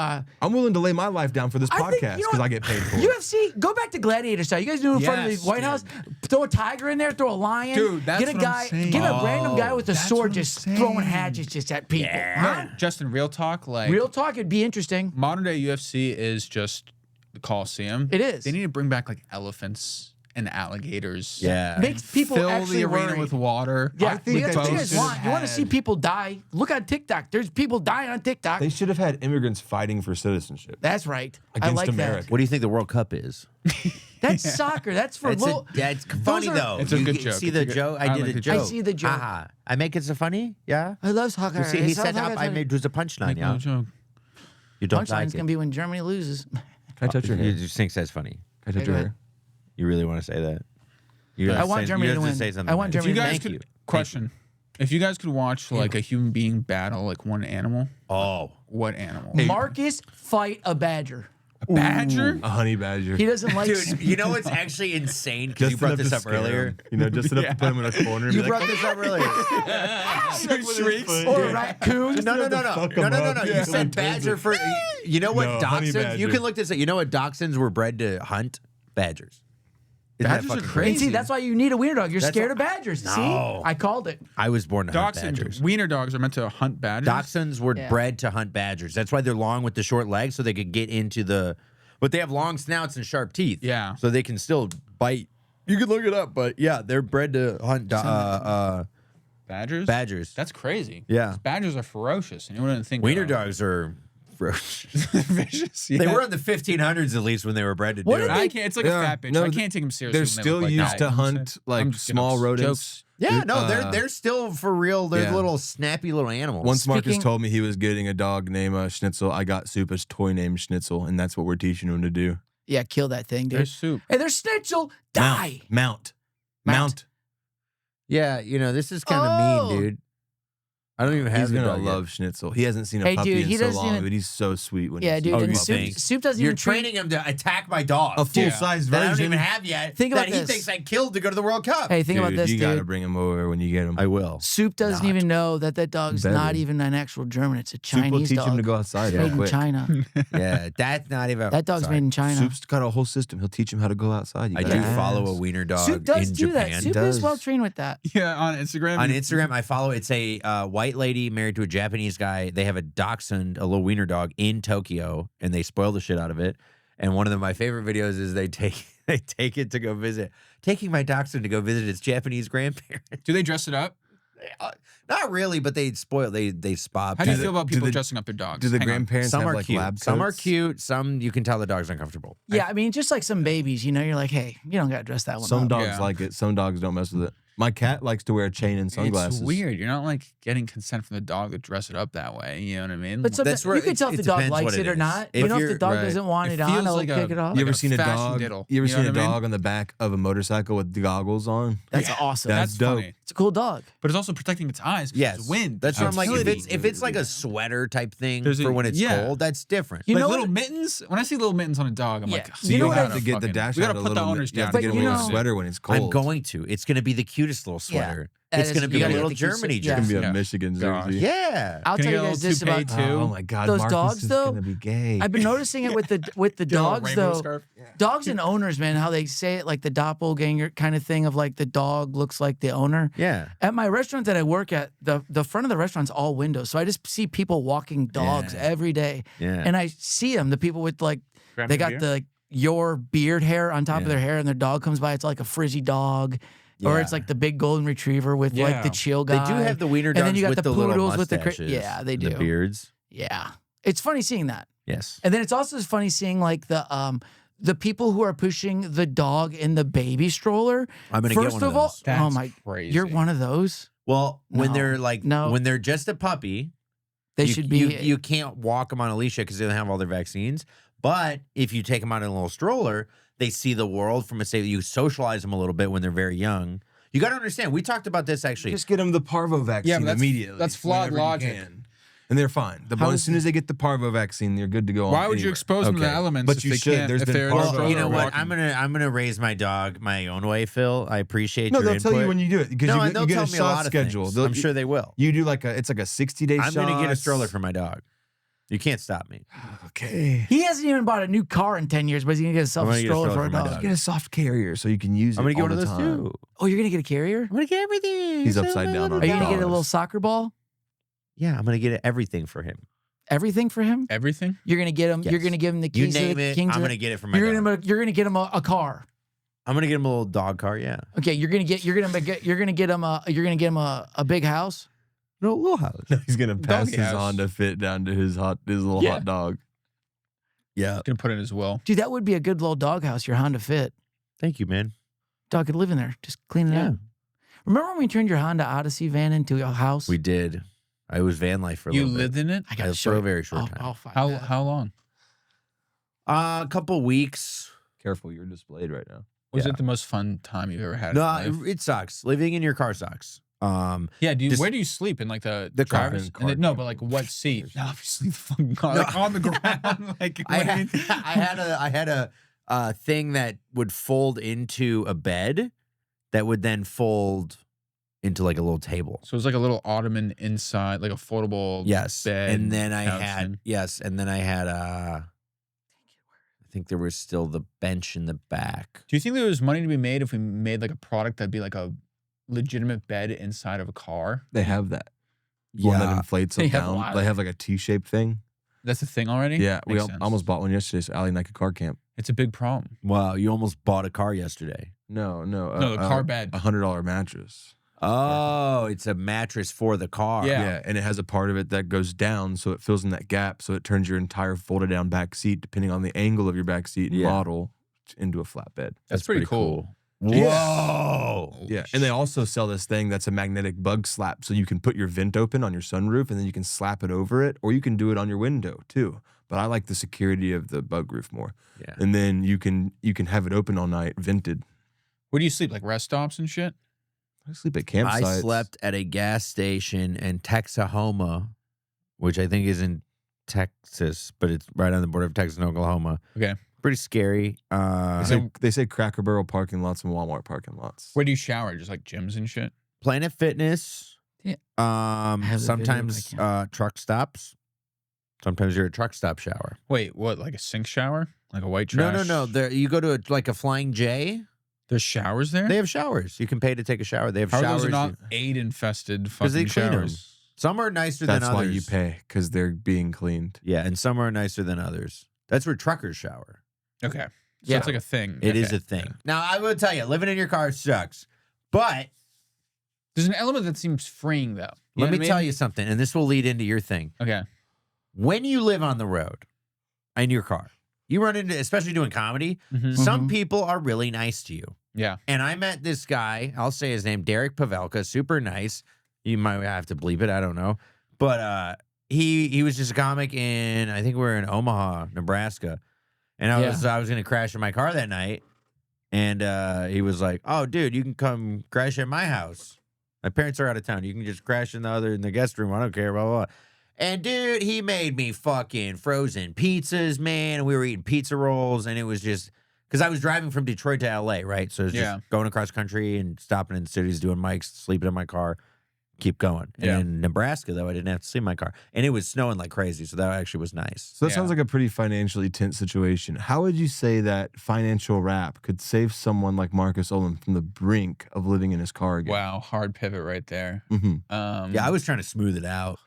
I'm willing to lay my life down for this I think- podcast you know because what? I get paid for it. UFC, go back to gladiator style. You guys do it in front of Yes, the White dude. House. Throw a tiger in there. Throw a lion. Dude, that's get a what I'm guy. saying. Get a random guy with a that's sword what I'm just saying. throwing hatchets just at people. Huh? Justin, real talk, like Real talk, it'd be interesting. modern day UFC is just the Coliseum. It is. They need to bring back like elephants and alligators. Yeah. Makes people Fill actually the arena worried. with water. Yeah, I think that's that what you they guys should want. You want to see people die? Look on TikTok. There's people dying on TikTok. They should have had immigrants fighting for citizenship That's right. I against like America. What do you think the World Cup is? that. That's soccer. That's for little. Yeah, it's funny are- though. It's a You good get- joke. See It's the a good- joke? I I did like a the joke. I see the joke. Aha. I make it so funny? Yeah. I love soccer. You see, he It's said soccer, up. I made was a punchline. No Yeah. joke. You don't Punchline's like gonna it. be when Germany loses. Can I touch your You hair? just think that's funny. Can I touch Okay, your go hair? You really want to say that? You I have want say- Germany you to have win. Say something I want nice. If you Germany guys Thank could you. question, if you guys could watch like a human being battle like one animal, Oh. what animal? Marcus fight a badger. Badger? A honey badger. He doesn't like. Dude, you know what's actually insane? Because you Just brought enough this to up scare earlier. him. You know, just enough to put him in a corner. And You be like, brought this up earlier. Shrieks. or a raccoon. No. fuck 'em up. You Yeah. said badger for. You know what No, honey dachshunds? You badger. can look this up. You know what dachshunds were bred to hunt? Badgers. Isn't that Badgers are fucking crazy. And see, that's why you need a wiener dog. You're That's scared why- of badgers. No. See, I called it. I was born to hunt badgers. Dachshunds, wiener dogs are meant to hunt badgers. Dachshunds were Yeah. bred to hunt badgers. That's why they're long with the short legs, so they could get into the. But they have long snouts and sharp teeth. Yeah. So they can still bite. You can look it up, but yeah, they're bred to hunt Badgers? badgers. That's crazy. Yeah. 'Cause badgers are ferocious, and you wouldn't think Wiener dogs are ferocious. vicious. They were in the 1500s at least when they were bred to What do did it. I can't. It's like Yeah, a fat bitch. no, I can't take them seriously. They're when they still look like used that. to You know what I'm hunt saying? like I'm just giving small jokes. rodents Yeah, no, they're still for real. They're little snappy little animals. Once Marcus told me he was getting a dog named Schnitzel, I got Supa's toy named Schnitzel, and that's what we're teaching him to do. Yeah, kill that thing, dude. There's Soup. Hey, there's Schnitzel. Die. Mount. Yeah, this is kind of mean, dude. I don't even have He's the gonna dog yet. love Schnitzel. He hasn't seen a Hey, puppy dude, in he so doesn't long, even- but he's so sweet when Yeah, he's dude. Oh, And you Soup, think? Soup doesn't You're even treat- training him to attack my dog. a full-size that I version. don't even have yet. Think about that he this. thinks I killed to go to the World Cup. Hey, think about Dude, this, you dude. gotta bring him over when you get him. I will. Soup doesn't Not. even know that dog's Better. not even an actual German. It's a Soup will Chinese teach dog. him to go outside It's real made in quick. China. Yeah, that's not even. That dog's sorry. made in China. Soup's got a whole system. He'll teach him how to go outside. You I do gotta follow a ask. wiener dog Soup does in do Japan. that. Soup does. is well trained with that. Yeah, on Instagram. On Instagram, I follow. It's a white lady married to a Japanese guy. They have a dachshund, a little wiener dog, in Tokyo, and they spoil the shit out of it. And one of my favorite videos is they take it to go visit, taking my dachshund to go visit its Japanese grandparents. Do they dress it up? Not really, but they spoil. They spot. How do you Do feel the- about do people the- dressing up their dogs? Do the Hang on. grandparents Some have are like cute. lab Some are coats? cute. Some you can tell the dog's uncomfortable. Yeah, I mean, just like some babies, you're like, hey, you don't got to dress that one Some up. dogs Yeah. like it. Some dogs don't mess with it. My cat likes to wear a chain and sunglasses. It's weird. You're not like getting consent from the dog to dress it up that way. You know what I mean? But sometimes That's where you can it- tell if it the dog depends likes what it it or is. not. If If the you're- dog right. doesn't want it, It on, feels I'll like pick it off. You ever a seen a fashion dog? diddle. You ever You know seen a what I mean? dog on the back of a motorcycle with the goggles on? That's Yeah. awesome. That's That's dope. funny. It's a cool dog. But it's also protecting its eyes. 'cause Yes, it's wind. That's what I'm like. If Utility. it's like a sweater type thing There's for a- when it's yeah. cold, that's different. You like know little what? mittens. When I see little mittens on a dog, I'm Yeah. like, You know you what have I- to get the dash We gotta out a put the little. owners You have down. to But get a you little know- sweater when it's cold. I'm going to. It's going to be the cutest little sweater. That It's is- going to be you a gotta little get the cute Germany yeah. It's gonna be a Yeah. Michigan Gosh. jersey. Yeah. I'll Can tell I you get a guys little this toupee about too? Oh my God, Those Marcus dogs, is though, gonna be gay. I've been noticing it with the Get a little dogs rainbow though. scarf. Dogs and owners, man, how they say it like the doppelganger kind of thing of like the dog looks like the owner. Yeah. At my restaurant that I work at, the front of the restaurant's all windows. So I just see people walking dogs Yeah. every day. Yeah. And I see them, the people with like, Grab they me a got beer? the like, your beard hair on top of Yeah. their hair and their dog comes by. It's like a frizzy dog. Or it's Yeah. like the big golden retriever with like the Yeah. chill They guy. do have the wiener And dogs then you got with the the little poodles with the cra- mustaches. yeah, they and do. The beards. Yeah. It's funny seeing that. Yes. And then it's also funny seeing like the people who are pushing the dog in the baby stroller. I'm going to get First one of of all, those. oh That's my, crazy. you're one of those. Well, when No. they're like, No. when they're just a puppy, They you, should be. You can't walk them on a leash because they don't have all their vaccines. But if you take them out in a little stroller, they see the world from a say you socialize them a little bit when they're very young. You got to understand. We talked about this actually. Just get them the parvo vaccine but that's- immediately. that's flawed whenever you logic. can. And they're fine. How As is soon as they get the parvo vaccine, they're good to go on. Why would you anywhere. expose them to the elements But if you they should. can't? There's if been they're parvo. in a stroller You know or what? walking? I'm gonna raise my dog my own way, Phil. I appreciate No, your they'll input. tell you when you do it because No, you, and they'll you get tell a me a shot lot of schedule. things. They'll- I'm sure they will. You do like it's like a 60-day shot. I'm gonna get a stroller for my dog. You can't stop me. Okay. He hasn't even bought a new car in 10 years, but he's gonna get himself I'm a gonna get a stroller for stroller a for my dog. dog. Get a soft carrier so you can use it. I'm gonna get all one of the those time. too. Oh, you're gonna get a carrier? I'm gonna get everything. He's upside down on Are you gonna get a dollars. little soccer ball? Yeah, I'm gonna get everything for him. Everything for him? Everything? You're gonna get him. You're Yes. gonna give him the You keys to name the it. kings. I'm of gonna the- get it for my You're dog. gonna get him a car. I'm gonna get him a little dog car. Yeah. Okay, you're gonna get him a big house. No, little house. He's gonna pass Doggy his house. Honda Fit down to his little Yeah. hot dog. Yeah. Gonna put it in his will. Dude, that would be a good little dog house. Your Honda Fit. Thank you, man. Dog could live in there. Just clean it Yeah. up. Remember when we turned your Honda Odyssey van into a house? We did. I was van life for a You little lived bit. in it? I gotta for show a you. very short time. I'll find How that. how long? A couple weeks. Careful, you're displayed right now. Was Yeah. it the most fun time you've ever had? No, in life? it sucks. Living in your car sucks. Yeah, just- where do you sleep? In like the car. driver's? Car No, camp. but like what seat? No, if you sleep the fucking car, like on the ground. Like I what do you had, mean? I had a thing that would fold into a bed that would then fold into like a little table. So it was like a little ottoman inside, like a foldable Yes. bed. And then I couch had thing. and then I had I think there was still the bench in the back. Do you think there was money to be made if we made like a product that'd be like a legitimate bed inside of a car? They have that. One that Yeah. inflates They up have a down. lot. They have like a T-shaped thing. That's the thing already? Yeah, we Makes sense. almost bought one yesterday. So Allie and I could car camp. It's a big problem. Wow, you almost bought a car yesterday. No, No, the car bed. $100 mattress. Oh, it's a mattress for the car. Yeah. Yeah, and it has a part of it that goes down, so it fills in that gap, so it turns your entire folded down back seat, depending on the angle of your back seat and Yeah. model, into a flat bed. That's pretty cool. Whoa. Yeah, and they also sell this thing that's a magnetic bug slap, so you can put your vent open on your sunroof, and then you can slap it over it, or you can do it on your window too. But I like the security of the bug roof more. Yeah. And then you can have it open all night, vented. Where do you sleep? Like rest stops and shit? I sleep at campsites. I slept at a gas station in Texahoma, which I think is in Texas, but it's right on the border of Texas and Oklahoma. Okay. Pretty scary. They say Cracker Barrel parking lots and Walmart parking lots. Where do you shower? Just like gyms and shit? Planet Fitness. Yeah. have the video Sometimes if I truck stops. Sometimes you're a truck stop shower. Wait, what? Like a sink shower? Like a white trash? No. There, you go to like a Flying J. There's showers there? They have showers. You can pay to take a shower. They have How showers. are those not aid-infested fucking they clean 'em. showers? Some are nicer than That's others. why you pay, because they're being cleaned. Yeah, and some are nicer than others. That's where truckers shower. Okay. So Yeah. it's like a thing. It is Okay. a thing. Now, I will tell you, living in your car sucks. But There's an element that seems freeing, though. let me tell you something, and this will lead into your thing. Okay. When you live on the road in your car, you run into, especially doing comedy, Mhm. some people are really nice to you. Yeah. And I met this guy, I'll say his name, Derek Pavelka, super nice. You might have to bleep it, I don't know. But he was just a comic in, I think we were in Omaha, Nebraska. And I was going to crash in my car that night. And he was like, "Oh, dude, you can come crash at my house. My parents are out of town. You can just crash in the guest room. I don't care, blah, blah, blah." And dude, he made me fucking frozen pizzas, man. We were eating pizza rolls, and it was just because I was driving from Detroit to LA, right? So it was just going across country and stopping in cities, doing mics, sleeping in my car, keep going. And Yeah. in Nebraska, though, I didn't have to sleep in my car, and it was snowing like crazy, so that actually was nice. So that sounds like a pretty financially tense situation. How would you say that financial rap could save someone like Markus Olin from the brink of living in his car again? Wow. Hard pivot right there. Mm-hmm. Yeah, I was trying to smooth it out.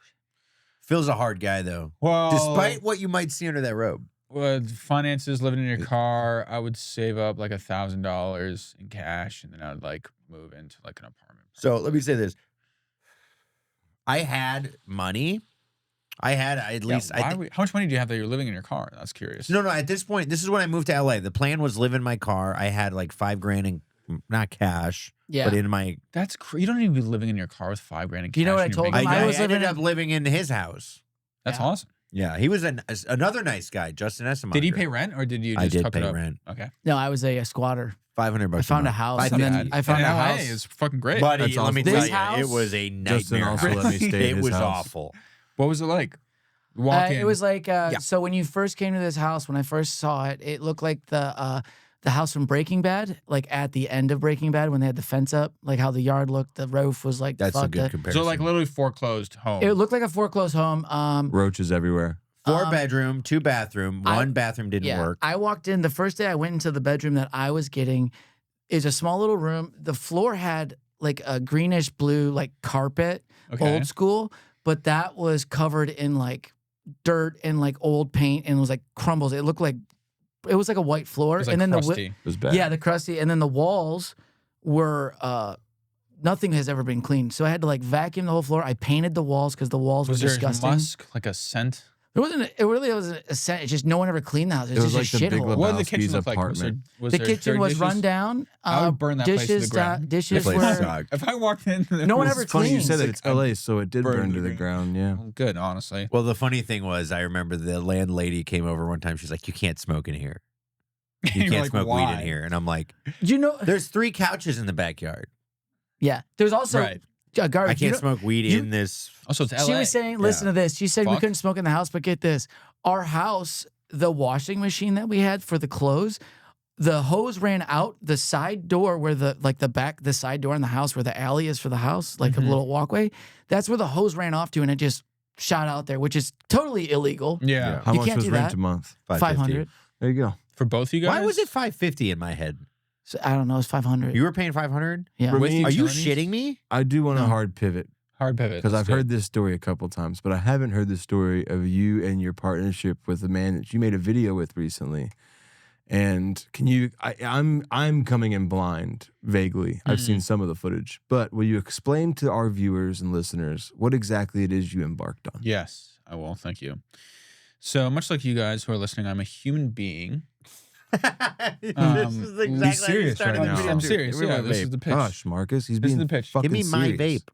Phil's a hard guy, though. Well, Despite what you might see under that robe. with finances, living in your car, I would save up like $1,000 in cash, and then I would like move into like an apartment. So let me say this. I had money. I had at least. How much money do you have that you're living in your car? That's curious. No. At this point, this is when I moved to LA. The plan was live in my car. I had like $5,000 in not cash, but in my. That's you don't even be living in your car with $5,000 in cash. You know what I in your told bank him? account. I I was ended living up living in his house. That's Yeah. awesome. Yeah, he was another nice guy, Justin Essemacher. Did he pay rent or did you just I did hook pay it up? rent. Okay. No, I was a squatter. $500. I found a month. house, I and then did. I found And a LA house. is fucking great. Buddy, That's let me awesome. tell This you, house- it was a Justin nightmare. also let me stay It in his was house. awful. What was it like? Walk in. It was like so when you first came to this house, when I first saw it, it looked like the house from Breaking Bad, like at the end of Breaking Bad when they had the fence up, like how the yard looked. The roof was like That's a fucked good up. comparison. so like literally foreclosed home. It looked like a foreclosed home. Roaches everywhere. 4 bedroom, 2 bathroom. One bathroom didn't work. I walked in the first day I went into the bedroom that I was getting. Is a small little room. The floor had like a greenish blue like carpet, Okay. old school, but that was covered in like dirt and like old paint and was like crumbles. It looked like it was like a white floor, It was like and then crusty. It was bad. the crusty, and then the walls were nothing has ever been cleaned. So I had to like vacuum the whole floor. I painted the walls because the walls was were there disgusting. musk, like a scent? It wasn't. It really wasn't a scent. It's just no one ever cleaned the house. It's It was just like a the Big shithole. What did the kitchen Lebowski's look like? apartment. Was The there kitchen dirty was dishes? run down. I would burn that place to the dishes, ground. dishes That place were. sucked. If I walked in, No one It's ever funny you cleans. say that. It's LA, so it did burn to the ground. Yeah. Good, honestly. Well, the funny thing was, I remember the landlady came over one time. She's like, "You can't smoke in here. You You're can't like, smoke weed "Why?" in here." And I'm like, You know. "There's 3 couches in the backyard. Yeah. There's also Right. a garbage. I can't you know, smoke weed you- in this." Also, it's LA. She was saying, listen to this. She said we Fuck. couldn't smoke in the house, but get this. Our house, the washing machine that we had for the clothes, the hose ran out the side door where the side door in the house where the alley is for the house, like a little walkway. That's where the hose ran off to, and it just shot out there, which is totally illegal. Yeah. How You much can't was do rent that. a month? 500. There you go. For both you guys? Why was it $550 in my head? So, I don't know. It's 500. You were paying $500? Yeah. For With me, Are you utilities? shitting me? I do want a No. hard pivot Hard pivot. because I've Let's do it. heard this story a couple times, but I haven't heard the story of you and your partnership with the man that you made a video with recently. And can you? I'm coming in blind vaguely. I've seen some of the footage, but will you explain to our viewers and listeners what exactly it is you embarked on? Yes, I will. Thank you. So much like you guys who are listening, I'm a human being This is exactly be serious right now. I'm serious. Yeah, this is the pitch. Gosh, Marcus, he's This is being the pitch. fucking Give me my serious. vape.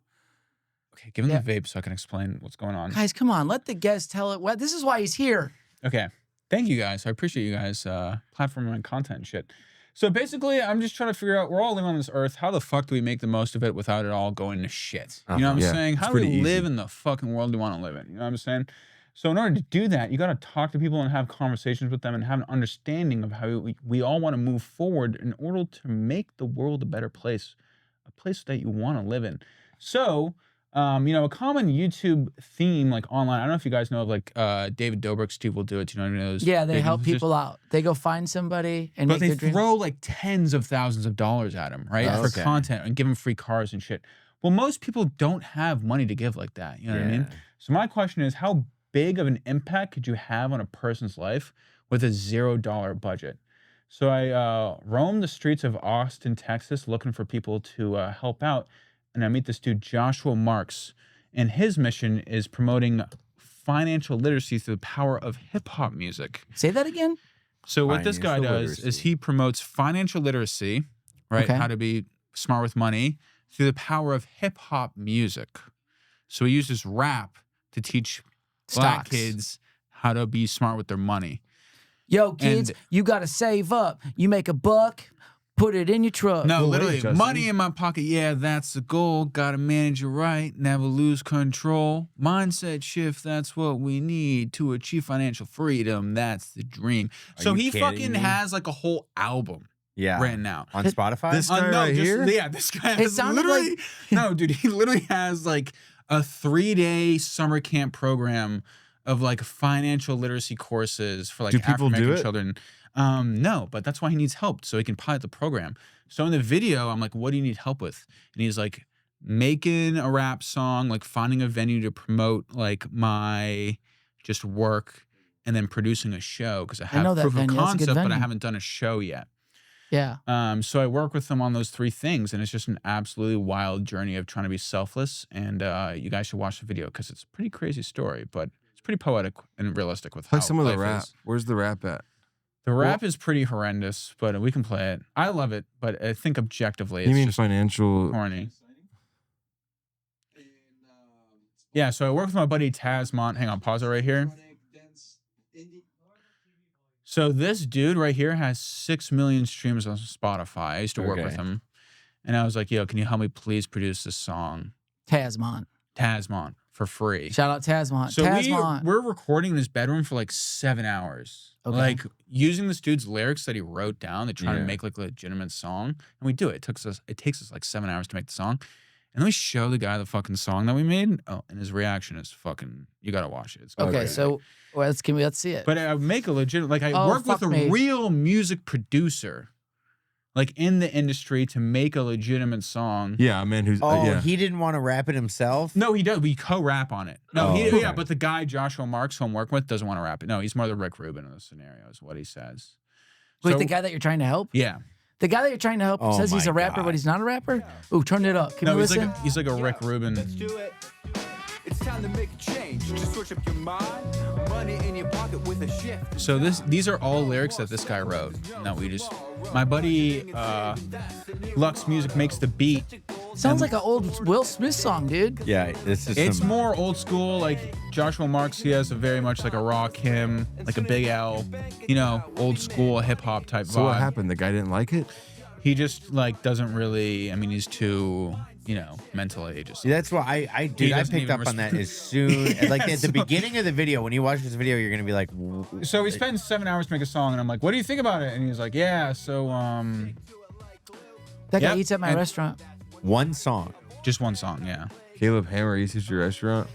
Okay, give him the vape so I can explain what's going on. Guys, come on. Let the guest tell it. What? This is why he's here. Okay. Thank you guys. I appreciate you guys platforming my content and shit. So basically, I'm just trying to figure out, we're all living on this earth. How the fuck do we make the most of it without it all going to shit? You know what I'm Yeah, saying? it's How do we pretty live easy. in the fucking world we want to live in? You know what I'm saying? So in order to do that, you got to talk to people and have conversations with them and have an understanding of how we all want to move forward in order to make the world a better place, a place that you want to live in. So, a common YouTube theme, like online, I don't know if you guys know of like David Dobrik, Steve Will Do It. Do you know any of those? Yeah, they big help influencers? people out. They go find somebody and But make they their dream. throw like tens of thousands of dollars at him, right? For Okay. content and give him free cars and shit. Well, most people don't have money to give like that. You know what I mean? So my question is, how big of an impact could you have on a person's life with a $0 budget? So I roamed the streets of Austin, Texas, looking for people to help out. And I meet this dude, Joshua Marks. And his mission is promoting financial literacy through the power of hip hop music. Say that again. So what this guy Financial does is literacy. he promotes financial literacy, right? Okay. How to be smart with money through the power of hip hop music. So he uses rap to teach black Stocks. kids how to be smart with their money. Yo, kids, And- you got to save up. You make a buck, put it in your truck. No, Well, wait, literally, Justin. money in my pocket. Yeah, that's the goal. Got to manage it right. Never lose control. Mindset shift. That's what we need to achieve financial freedom. That's the dream. So you he kidding fucking me? has like a whole album Yeah. written out. On Spotify? This guy right here? Yeah, this guy It has sounded literally. No, dude, he literally has like a 3-day summer camp program of like financial literacy courses for like Do people do African-American it? children. No, but that's why he needs help so he can pilot the program. So in the video, I'm like, what do you need help with? And he's like, making a rap song, like finding a venue to promote like my just work, and then producing a show because I know have that proof of venue. That's a good concept, but I venue. haven't done a show yet. Yeah. So I work with them on those 3 things, and it's just an absolutely wild journey of trying to be selfless. And you guys should watch the video because it's a pretty crazy story, but it's pretty poetic and realistic with how Play some of the life rap. is. Where's the rap at? The rap is pretty horrendous, but we can play it. I love it, but I think objectively it's You mean just financial? corny. Yeah, so I work with my buddy Tasmont. Hang on, pause it right here. So this dude right here has 6 million streams on Spotify. I used to work with Okay. him. And I was like, yo, can you help me please produce this song? Tasmont. Tasmont for free. Shout out Tasmont. So Tasmont. we're recording in his bedroom for like 7 hours. Okay. Like using this dude's lyrics that he wrote down to try to Yeah. make like a legitimate song. And we do it. It takes us like 7 hours to make the song. And then we show the guy the fucking song that we made. Oh, and his reaction is fucking, you gotta watch it. It's Okay, crazy. so let's see it. But I make a legit, like I Oh, work with fuck a me. real music producer, like in the industry to make a legitimate song. Yeah, a man who's Oh, yeah. he didn't want to rap it himself? No, he does. We co-rap on it. No, Oh, yeah, okay. but the guy Joshua Marks, who I'm working with, doesn't want to rap it. No, he's more the Rick Rubin of the scenario, is what he says. Wait, So- the guy that you're trying to help? Yeah. The guy that you're trying to help Oh says he's my a rapper, God. but he's not a rapper? Ooh, turn it up. Can No, we he's listen? like a Rick Rubin. Let's do it. It's time to make a change. Just switch up your mind. Money in your pocket with a shift. So these are all lyrics that this guy wrote. That we just, my buddy Lux Music makes the beat. Sounds like an old Will Smith song, dude. Yeah, this is It's some, more old school. Like Joshua Marks, he has a very much like a Rakim, like a Big L, old school hip hop type So what vibe. happened? The guy didn't like it. He just like doesn't really. I mean, he's too mentally just. See, that's why I doesn't picked even up on that respect- as soon like at the so- beginning of the video. When you watch this video, you're gonna be like, So we spent 7 hours to make a song, and I'm like, "What do you think about it?" And he's like, "Yeah, so That guy Yep, eats at my and- restaurant. one song. just one song, yeah." Caleb Hammer eats at your restaurant.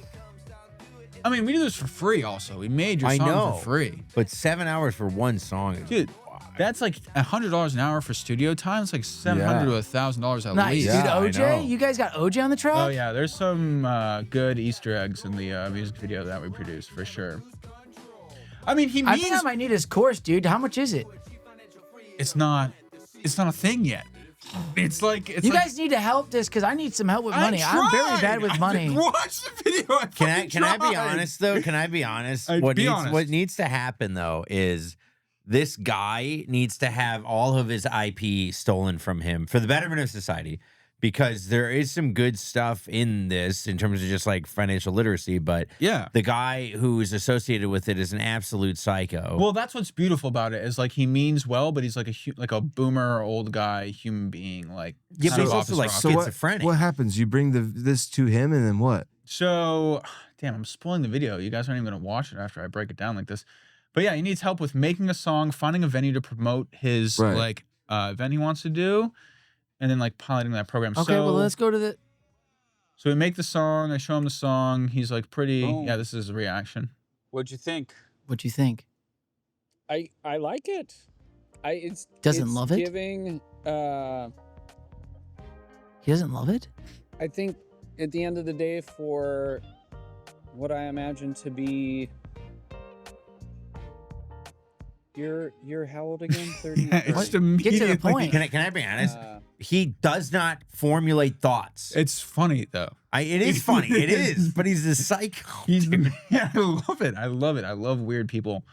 I mean, we do this for free. Also, we made your I song know. for free, But 7 hours for one song is dude. That's like $100 an hour for studio time. It's like $700 to $1,000 at Nice, least. dude. Yeah, I OJ? know. You guys got OJ on the track? Oh yeah, there's some good Easter eggs in the music video that we produced for sure. I mean, he I means think I might need his course, dude. How much is it? it's not a thing yet. It's like You guys need to help this because I need some help with money. I I'm very tried. bad with money. Watch the video. Can I be tried. honest though? Can I be honest? Be honest. What needs to happen though is this guy needs to have all of his IP stolen from him for the betterment of society, because there is some good stuff in this in terms of just like financial literacy, but Yeah. the guy who is associated with it is an absolute psycho. Well, that's what's beautiful about it is like he means well, but he's like a boomer old guy human being. Like Yeah, kind but of he's off also, his like, rocker. So schizophrenic. what happens? You bring this to him, and then what? So, damn, I'm spoiling the video. You guys aren't even gonna watch it after I break it down like this. But yeah, he needs help with making a song, finding a venue to promote his Right. event he wants to do, and then like piloting that program. Okay, so, well, let's go to the. So we make the song. I show him the song. He's like, pretty. Boom. Yeah, this is his reaction. What'd you think? What do you think? I like it. It's Doesn't love it? Giving. He doesn't love it? I think at the end of the day, for what I imagine to be. You're how old again? 30. It's What? just Get to the immediately- point. can I be honest? Uh, He does not formulate thoughts. It's funny though. It is funny. It is, but he's a psycho. He's dude. yeah, I love it. I love it. I love weird people.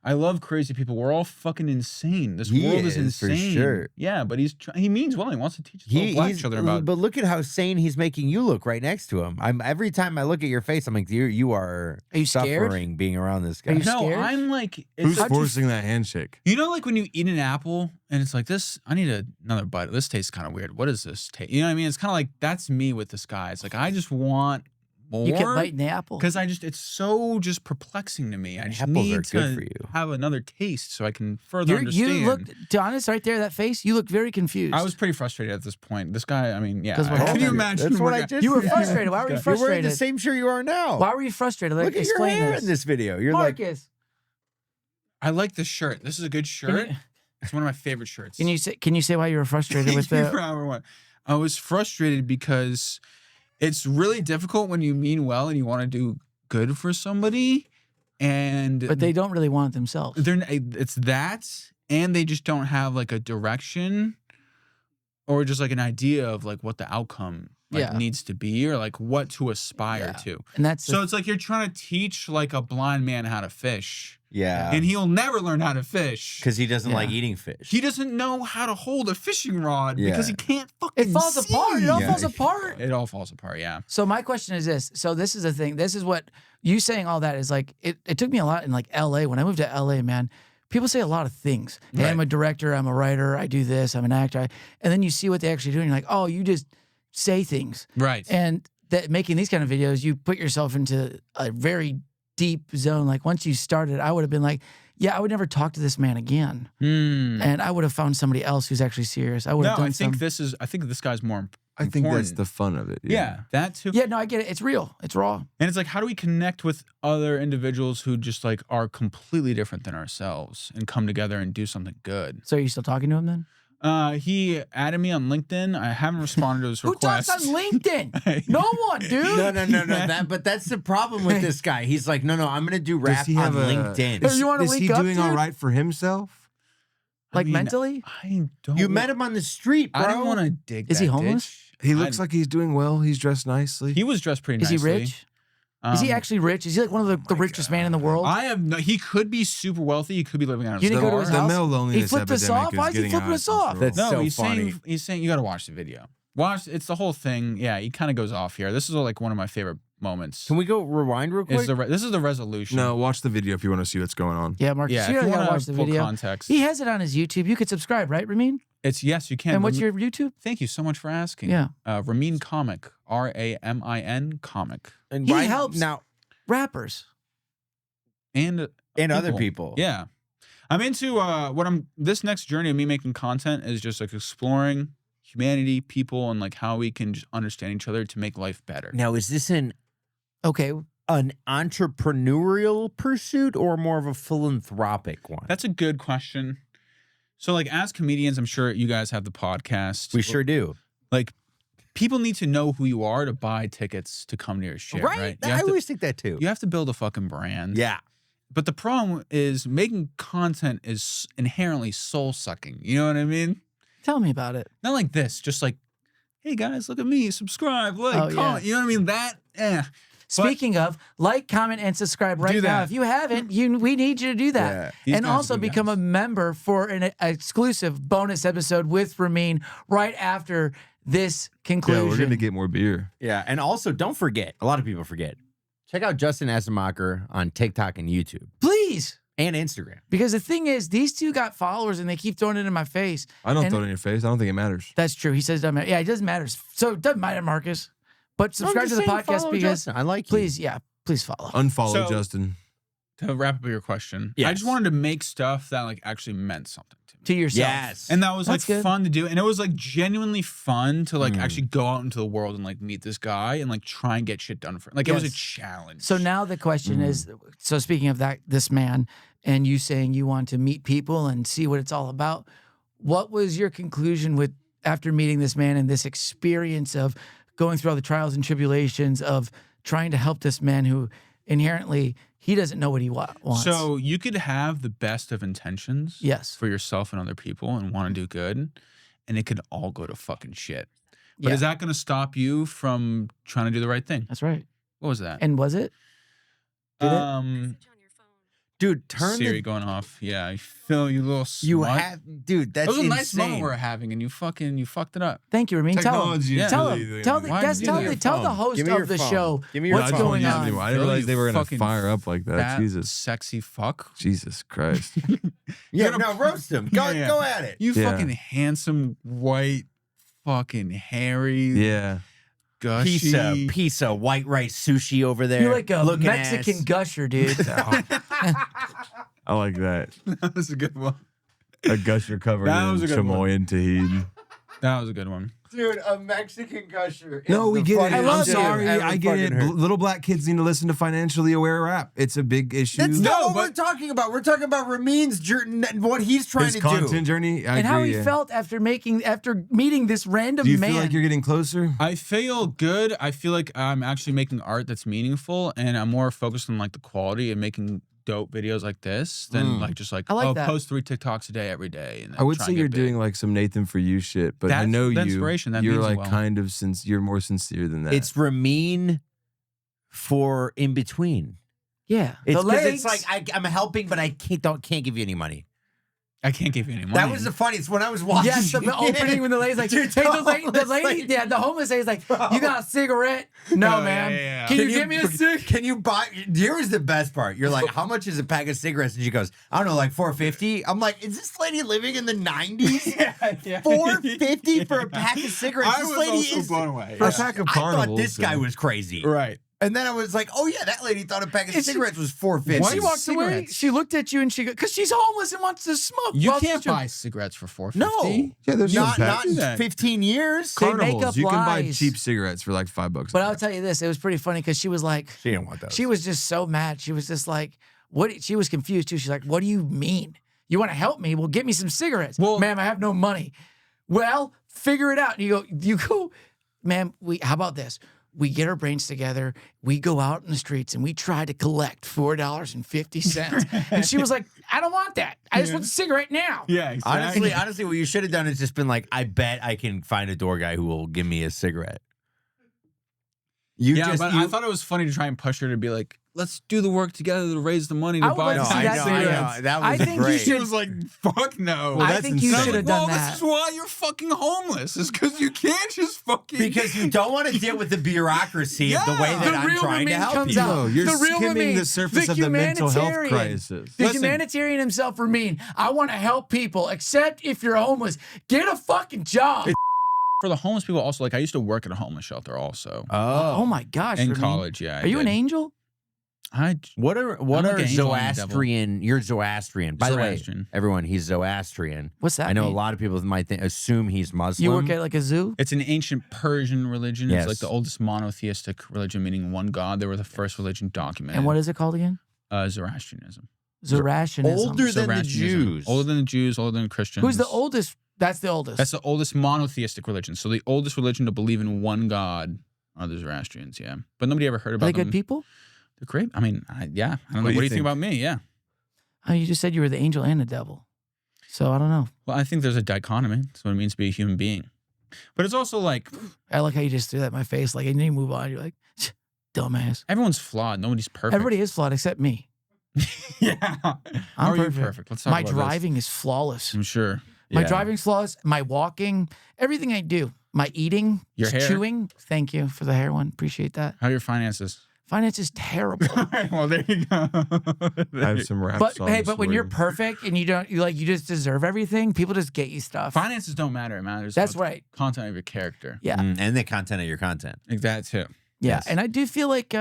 I love crazy people. We're all fucking insane. This He world is is, for insane. sure. Yeah, but he means well. He wants to teach us little black children about. But look at how sane he's making you look right next to him. Every time I look at your face, I'm like, you are you scared? suffering being around this guy. Are you No, scared? I'm like, it's Who's like, forcing that handshake? you know, like when you eat an apple and it's like this. I need another bite. This tastes kind of weird. What does this taste? You know what I mean? It's kind of like that's me with this guy. It's like I just want more. You kept biting the apple. Because it's so just perplexing to me. I just Apples need are to good for you. have another taste so I can further understand. You looked, to be honest, right there, that face, you look very confused. I was pretty frustrated at this point. This guy, I mean, yeah. 'Cause what Can you happened? imagine? That's what what I guy- just You were said. frustrated. Why were you You're You're wearing frustrated? the same shirt you are now. Why were you frustrated? Like, Look at your explain hair this. in this video. You're like, Marcus, I like this shirt. This is a good shirt. you- It's one of my favorite shirts. can you say why you were frustrated with Thank you for the? hour one. I was frustrated because it's really difficult when you mean well and you want to do good for somebody, and But they don't really want it themselves. it's that, and they just don't have like a direction or just like an idea of like what the outcome Yeah. needs to be or like what to aspire Yeah. to. And that's So it's like you're trying to teach like a blind man how to fish, yeah, and he'll never learn how to fish. because he doesn't like Yeah. eating fish. He doesn't know how to hold a fishing rod because he Yeah. can't fucking it falls see. apart. It all Yeah. falls apart. It all falls apart, yeah. So my question is this. So this is the thing. This is what you saying all that is like, it took me a lot in like LA. When I moved to LA, man, people say a lot of things. Hey, I'm a director, I'm a writer, I do this, I'm an actor. And then you see what they actually do and you're like, oh, you just say things. Right. And that making these kind of videos, you put yourself into a very deep zone. Like once you started, I would have been like, yeah, I would never talk to this man again. And I would have found somebody else who's actually serious. I would No, have done I think some. I think this guy's more I think that's important. the fun of it. Yeah, that too. Yeah, no, I get it. It's real. It's raw. And it's like, how do we connect with other individuals who just like are completely different than ourselves and come together and do something good? So are you still talking to him then? He added me on LinkedIn. I haven't responded to his Who request. talks on LinkedIn? No one, dude. No. But that's the problem with this guy. He's like, no, I'm gonna do rap he on have a- LinkedIn. Is- you wanna Is he link up, doing all dude? right for himself? Like mean, mentally? I don't. You met him on the street, bro. I don't want to dig. Is he that homeless? ditch. He looks like he's doing well. He's dressed nicely. He was dressed pretty Is he nicely. rich? Is he actually rich? Is he like one of the richest man in the world? I have no. He could be super wealthy. He could be living out of You his didn't go to his the house? male He loneliness flipped us epidemic off? is Why is he getting flipping out us of off? control. That's No, so he's funny. saying you got to watch the video. Watch. It's the whole thing. Yeah, he kind of goes off here. This is like one of my favorite moments. Can we go rewind real quick? This is the resolution. No, watch the video if you want to see what's going on. Yeah, Marcus, Yeah, you if you gotta want watch to the full video. context, He has it on his YouTube. You could subscribe, right, Ramin? it's yes, you can. And what's Ramin- your YouTube? Thank you so much for asking. Yeah. Ramin Comic, Ramin Comic, And He why- helps now rappers. and other people. Yeah, I'm into this next journey of me making content is just like exploring humanity, people, and like how we can just understand each other to make life better. Now, is this an Okay. entrepreneurial pursuit or more of a philanthropic one? That's a good question. So, like, as comedians, I'm sure you guys have the podcast. We sure do. Like, people need to know who you are to buy tickets to come to your shit, right? You I have, to, always think that too. you have to build a fucking brand. Yeah. But the problem is making content is inherently soul sucking. You know what I mean? Tell me about it. Not like this, just like, hey guys, look at me, subscribe, like, Oh, yeah. comment. You know what I mean? Speaking of, like, comment, and subscribe right Do now. that. If you haven't, we need you to do that. Yeah. These And guys are also good become guys. a member for an exclusive bonus episode with Ramin right after this Yeah, conclusion. we're gonna get more beer. Yeah, and also don't forget, a lot of people forget. Check out Justin Essemacher on TikTok and YouTube Please. and Instagram. Because the thing is, these two got followers and they keep throwing it in my face. I don't And- throw it in your face. I don't think it matters. That's true. He says it doesn't matter. Yeah, it doesn't matter. So it doesn't matter, Marcus. But subscribe to the podcast because I like you. please, yeah, please follow. Unfollow So- Justin. To wrap up your question, I Yes. just wanted to make stuff that like actually meant something to me. To yourself. Yes. And that was That's like good. fun to do. And it was like genuinely fun to like actually go out into the world and like meet this guy and like try and get shit done for him. Like it was a Yes. challenge. So now the question is, so speaking of that, this man, and you saying you want to meet people and see what it's all about, what was your conclusion with after meeting this man and this experience of going through all the trials and tribulations of trying to help this man who inherently he doesn't know what he wants? So you could have the best of intentions Yes. for yourself and other people and want to do good, and it could all go to fucking shit. But Yeah. is that going to stop you from trying to do the right thing? That's right. What was that? And was it? Did it? dude, turn Siri the going off. Yeah, I feel you little smut. you have dude, that's That was a insane. nice moment we were having, and you fucked it up. Thank you, Ramin. Tell him. Technology Yeah. is Tell really him. doing Tell that. the Why guest. did you give me Tell your the phone? host Give me of your the phone. show Give me your what's phone. going Yeah, on. anyway, I didn't realize they were gonna Fucking fire up like that. Fat, Jesus, sexy fuck. Jesus Christ. Yeah, You're no, roast him. Go Yeah. go at it. You Yeah. fucking handsome, white, fucking hairy, Yeah. gushy. Piece of white rice sushi over there. You're like a looking Mexican ass. gusher, dude. I like that. That was a good one. A gusher covered That in was a good one. chamoy and tahini. That was a good one. Dude, a Mexican gusher. No, we get it. I I'm love it. sorry. I get it. Little black kids need to listen to financially aware rap. It's a big issue. That's No, not what but- we're talking about. We're talking about Ramin's journey, what he's trying His to content do. journey. I And how agree, he yeah. felt after meeting this random Do you man. feel like you're getting closer? I feel good. I feel like I'm actually making art that's meaningful, and I'm more focused on like the quality and making dope videos like this than like just like, I like that. post 3 TikToks a day every day. And I would try say and you're get big. doing like some Nathan for you shit, but I That's know the you. inspiration. That you're means like well. kind of you're more sincere than that. It's Ramin for in between. yeah, It's the because legs. it's like I'm helping, but I can't give you any money. I can't give you any money. That was the funniest when I was watching. Yes, the opening when the lady's like, Dude, hey, the homeless lady, yeah, the homeless lady's like, you got a cigarette? No, Oh, ma'am. yeah. Can you give me a cig? Can you buy? Here was the best part. You're like, how much is a pack of cigarettes? And she goes, I don't know, like $4.50. I'm like, is this lady living in the 90s? $4.50 for a pack of cigarettes. I This was lady also is. blown away. For a pack of I thought carnivals. this guy was crazy. Right. And then I was like, oh yeah, that lady thought a pack of Is she- cigarettes was $4.50. She walked away. Cigarettes. She looked at you and she, because she's homeless and wants to smoke. You Well, can't she- buy cigarettes for $4.50. No. Yeah, there's Not some not packs. in that. 15 years. They make Carnivals. up You can buy lies. cheap cigarettes for like $5. But I'll tell you this, it was pretty funny because she was like, She didn't want those. she was just so mad. She was just like, what? She was confused too. She's like, what do you mean? You want to help me? Well, get me some cigarettes. Well- ma'am, I have no money. Well, figure it out. And you go, ma'am, how about this? We get our brains together. We go out in the streets and we try to collect $4.50. And she was like, I don't want that. I just want a cigarette now. Yeah, exactly. Honestly, what you should have done is just been like, I bet I can find a door guy who will give me a cigarette. You yeah, just, but you, I thought it was funny to try and push her to be like, let's do the work together to raise the money to I would buy like to see I that know, cigarettes. That I was think you great. She should- was like, fuck no. Well, I that's think you insane. should have well, done this that. is why you're fucking homeless. Is because you can't just fucking Because you don't want to deal with the bureaucracy of the way Yeah. that The I'm real trying to Ramin help comes you. out. No, you're The real skimming Ramin, the surface of the mental health humanitarian. crisis. The Listen. humanitarian himself, Ramin. I want to help people, except if you're homeless. Get a fucking job. for the homeless people. Also, like I used to work at a homeless shelter also Oh my gosh. in Ramin. college. Yeah, Are you an angel? What What I'm are like an angel and a devil. Zoroastrian? You're Zoroastrian. By the way, Zoroastrian. everyone, he's Zoroastrian. What's that I know mean? a lot of people might assume he's Muslim. You work at like a zoo? It's an ancient Persian religion. Yes. It's like the oldest monotheistic religion, meaning one god. They were the first religion documented. And what is it called again? Zoroastrianism. Zoroastrianism. older than the Zoroastrianism. Jews. Older than the Jews, older than Christians. Who's the oldest? That's the oldest. That's the oldest monotheistic religion. So the oldest religion to believe in one god are the Zoroastrians, yeah. But nobody ever heard Are about they them. good people? They're great. I mean, I don't know. What What do do you you think think? about me? Yeah. Oh, you just said you were the angel and the devil. So I don't know. Well, I think there's a dichotomy. That's what it means to be a human being. But it's also like, I like how you just threw that in my face. Like, and then you move on. You're like, dumbass. Everyone's flawed. Nobody's perfect. Everybody is flawed except me. Yeah. How I'm are perfect. you perfect? Let's talk My about driving is flawless. this. I'm sure. My Yeah. driving's flawless. My walking, everything I do. My eating, Your hair. chewing. Thank you for the hair one. Appreciate that. How are your finances? Finance is terrible. Well, there you go. I have some rap But songs. hey, but when for you're you. perfect and you just deserve everything, people just get you stuff. Finances don't matter. It matters. That's about the right. Content of your character. Yeah. And the content of your content. Like that too. Yeah. Yes. And I do feel like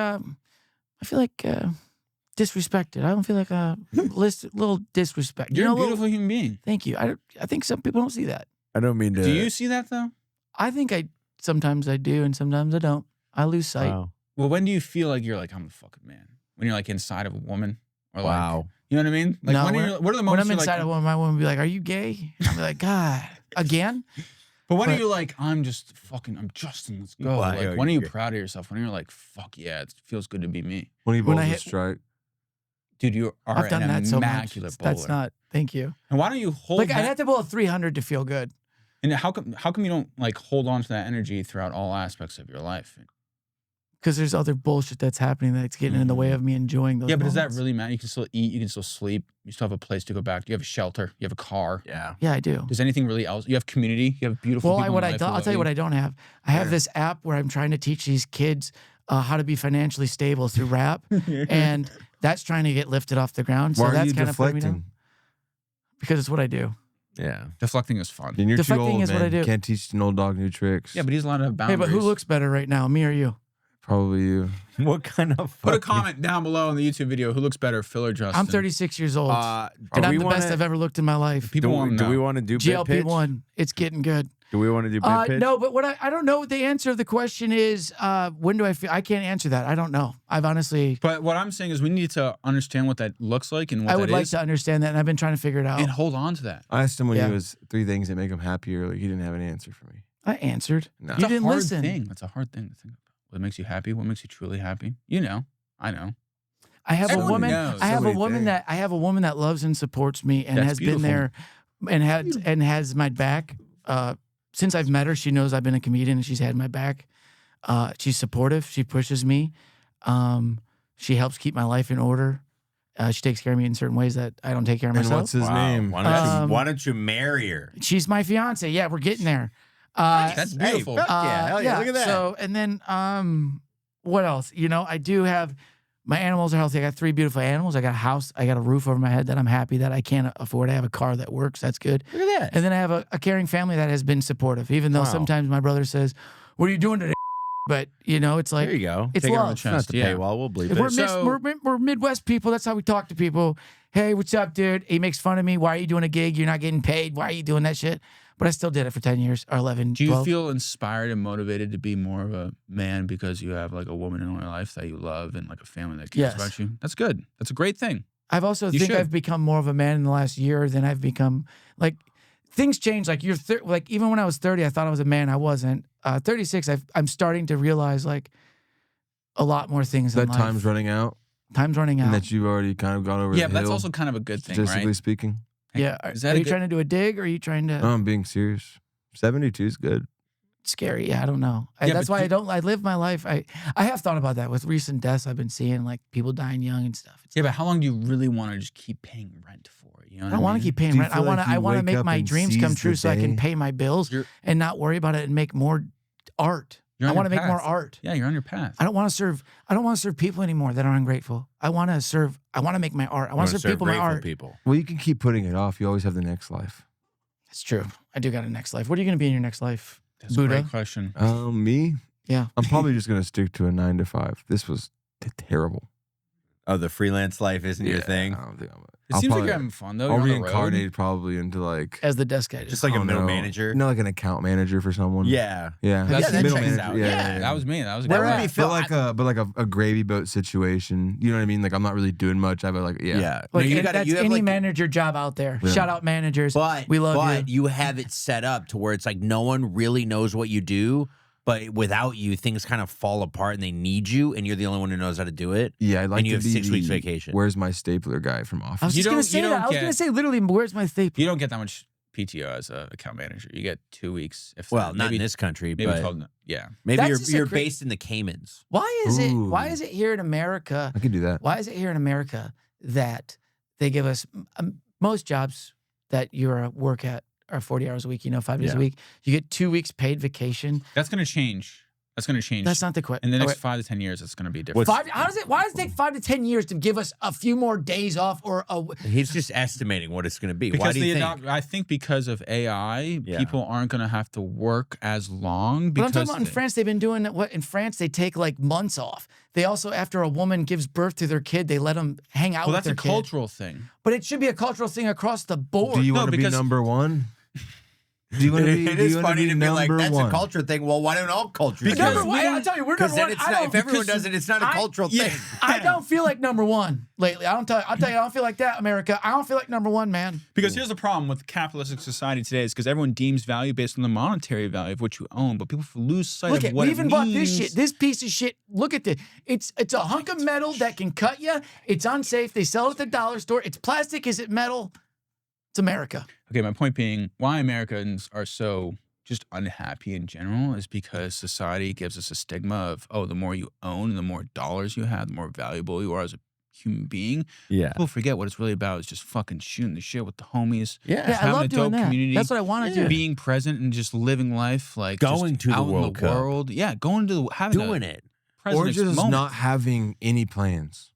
disrespected. I don't feel like a little disrespect. You're You know, a beautiful human being. thank you. I think some people don't see that. I don't mean to. Do you see that though? I think sometimes I do and sometimes I don't. I lose sight. Wow. Well, when do you feel like you're like, I'm a fucking man? When you're like inside of a woman? Or like, Wow. you know what I mean? Like No, when when- are you, what are the When moments I'm you're inside like, of one, my woman will be like, "Are you gay?" I'll be like, "God, again?" but when but- are you like, I'm Justin, let's go. Why Like, are when are you you gay? proud of yourself? When you're like, fuck yeah, it feels good to be me. when he when bowls I a hit- strike. Dude, you are I've done an that so much. immaculate bowler. That's not. Thank you. And why don't you hold Like that? I'd have to bowl a 300 to feel good. And how come you don't like hold on to that energy throughout all aspects of your life? Because there's other bullshit that's happening that's getting in the way of me enjoying those. Yeah, but does that moments. really matter? You can still eat, you can still sleep, you still have a place to go back to. You have a shelter, you have a car. Yeah. Yeah, I do. Does anything really else? You have community, you have beautiful Well, people. in your life I'll tell you what I don't have. I have this app where I'm trying to teach these kids how to be financially stable through rap, and that's trying to get lifted off the ground. So Why are that's you kind of putting me down. deflecting? Because it's what I do. Yeah. Deflecting is fun. And you're too Deflecting old, is man. what I do. Can't teach an old dog new tricks. Yeah, but he's allowed to have Hey, boundaries. but who looks better right now, me or you? Probably you. What kind of Put a fucking- comment down below in the YouTube video. Who looks better, Phil or Justin? I'm 36 years old, do and I'm we the wanna, best I've ever looked in my life. People want to do know. we want to do bid pitch? GLP-1, it's getting good. Do we want to do bid pitch? No, but what I don't know what the answer of the question is. When do I feel? I can't answer that. I don't know. I've honestly. But what I'm saying is we need to understand what that looks like and what I that would like is, to understand that, and I've been trying to figure it out. and hold on to that. I asked him when Yeah. he was 3 things that make him happier. Like he didn't have an answer for me. I answered. No. You It's a didn't hard listen. thing. It's a hard thing to think about. What makes you happy? What makes you truly happy? You know. I know. I have Everyone a woman. knows. I have So a many woman things. that I have a woman that loves and supports me and That's has beautiful. been there, and has my back. Since I've met her, she knows I've been a comedian and she's had my back. She's supportive. She pushes me. She helps keep my life in order. She takes care of me in certain ways that I don't take care of And myself. what's his Wow. name? Why don't you marry her? She's my fiance. Yeah, we're getting there. That's beautiful. Hey, fuck yeah, hell yeah, look at that. So, and then, what else? You know, I do have my animals are healthy. I got 3 beautiful animals. I got a house. I got a roof over my head that I'm happy that I can't afford. I have a car that works. That's good. Look at that. And then I have a caring family that has been supportive, even though Wow. sometimes my brother says, "What are you doing today?" But you know, it's like There you go. it's Take it on the love. chin. Not the Yeah. paywall. We'll bleep If it. we're Midwest people. That's how we talk to people. Hey, what's up, dude? He makes fun of me. Why are you doing a gig? You're not getting paid. Why are you doing that shit? But I still did it for 10 years or 11, Do you 12. feel inspired and motivated to be more of a man because you have like a woman in your life that you love and like a family that cares Yes. about you? That's good. That's a great thing. I've also You think should. I've become more of a man in the last year than I've become. Like things change. Like like even when I was 30, I thought I was a man. I wasn't. 36, I'm starting to realize like a lot more things. That in life. time's running out, Time's running out. and that you've already kind of gone over. Yeah, the but that's hill, also kind of a good thing, statistically right? speaking. yeah. Is Are that a you good- trying to do a dig or are you trying to? No, I'm being serious. 72 is good. Scary. Yeah, I don't know. Yeah, That's but why you- I don't. I live my life. I have thought about that with recent deaths. I've been seeing like people dying young and stuff. It's Yeah, but how long do you really want to just keep paying rent for it? You know I what don't want mean? to keep paying Do you rent. I feel want like to. you I want to wake make up my and dreams come seize true, the so I can day? pay my bills You're- and not worry about it and make more art. You're I on want to your make more path. art. Yeah, you're on your path. I don't want to serve. I don't want to serve people anymore that are ungrateful. I want to serve. I want to make my art. I want to serve people my grateful art. people. Well, you can keep putting it off. You always have the next life. That's true. I do got a next life. What are you going to be in your next life? That's a Buddha? great question. Me? Yeah. I'm probably just gonna stick to a 9 to 5. This was terrible. Oh, the freelance life isn't your thing. I don't think I'm. It seems like you're having fun though. I'll You're on the road. reincarnate probably into like As the desk guy. Just like I a don't middle know, manager. No, like an account manager for someone. Yeah. Yeah. That's that middle checks manager. out. Yeah, Yeah, That was me. That was a That good would one. be but like a gravy boat situation. You know what I mean? Like I'm not really doing much. I have like Yeah. Like, No, that's you have any like, manager job out there. Yeah. Shout out managers. but we love you. you have it set up to where it's like no one really knows what you do, but without you, things kind of fall apart and they need you, and you're the only one who knows how to do it. Yeah, I'd like And you to have be 6 weeks the vacation. Where's my stapler guy from I was Office? You just going don't- to say you that. don't I was get- going to say literally, where's my staple? You don't get that much PTO as a account manager. You get 2 weeks. If Well, that. not maybe, in this country, maybe but 12. Yeah. maybe That's you're just a you're cra- based in the Caymans. Why is it? Why Ooh. is it here in America? I could do that. Why is it here in America that they give us most jobs that you work at are 40 hours a week? 5 days a Yeah. week. You get 2 weeks paid vacation. That's going to change. That's going to change. That's not the question. In the next 5 to 10 years, it's going to be different. What's- Why does it take 5 to 10 years to give us a few more days off or a? He's just estimating what it's going to be. Because Why do you think? I think because of AI, Yeah. people aren't going to have to work as long. But I'm Because talking about in France, they've been doing what in France they take like months off. They also, after a woman gives birth to their kid, they let them hang out well, with that's a their kid. cultural thing. But it should be a cultural thing across the board. Do you No, want to be because- number one? Do you want to be? It do is you wanna funny to be like, number that's one? a culture thing. Well, why don't all cultures? Because do Number it? one, I'll tell you, we're Because number then one. it's not, if everyone because does it, it's not a cultural thing. I don't feel like number one lately. I'll tell you, I don't feel like that, America. I don't feel like number one, man. Because here's the problem with capitalistic society today is because everyone deems value based on the monetary value of what you own, but people lose sight Look of at what we it even bought this means. shit. This piece of shit. Look at this. It's a hunk of metal that can cut you. It's unsafe. They sell it at the dollar store. It's plastic. Is it metal? It's America. Okay, my point being, why Americans are so just unhappy in general is because society gives us a stigma of, oh, the more you own and the more dollars you have, the more valuable you are as a human being. Yeah. People forget what it's really about is just fucking shooting the shit with the homies. Yeah. Yeah, I having love a doing dope that. community. That's what I want to do. Being present and just living life, like Going just to the out World in the Cup. world. Yeah, going to the having Doing a it. Or president's just moment. not having any plans.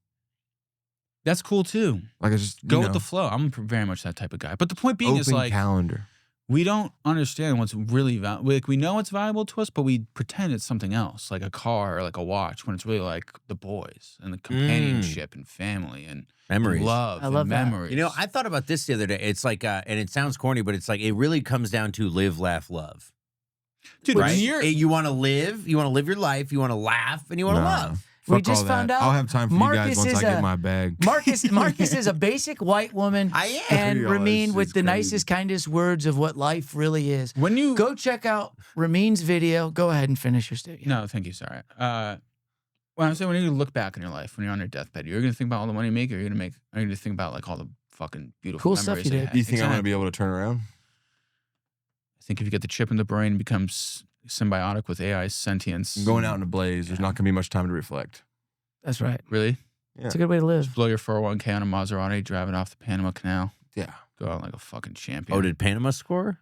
That's cool too. Like I just Go with the flow. I'm very much that type of guy. But the point being open is like calendar. we don't understand what's really valuable. Like we know what's valuable to us, but we pretend it's something else, like a car or like a watch, when it's really like the boys and the companionship and family and Memories. love I love and that. memories. I thought about this the other day. It's like, and it sounds corny, but it's like it really comes down to live, laugh, love. dude, Right? when you're You want to live your life, you want to laugh, and you want to love. We Fuck just all found that. out I'll have time for Marcus you guys once is I get a- my bag. Marcus is a basic white woman. I am. And Yo, Ramin it's with the crazy. nicest, kindest words of what life really is. when you Go check out Ramin's video. Go ahead and finish your statement. No, thank you. Sorry. When I'm saying when you look back in your life, when you're on your deathbed, you're gonna think about all the money you make, or you're gonna think about like all the fucking beautiful Cool stuff memories you that did. had. Do you think I'm Exactly. gonna be able to turn around? I think if you get the chip in the brain, it becomes symbiotic with AI sentience. I'm going out in a blaze. There's not gonna be much time to reflect. That's right. Really? It's a good way to live. Blow your 401k on a Maserati, driving off the Panama Canal. Yeah. Go out like a fucking champion. Oh, did Panama score?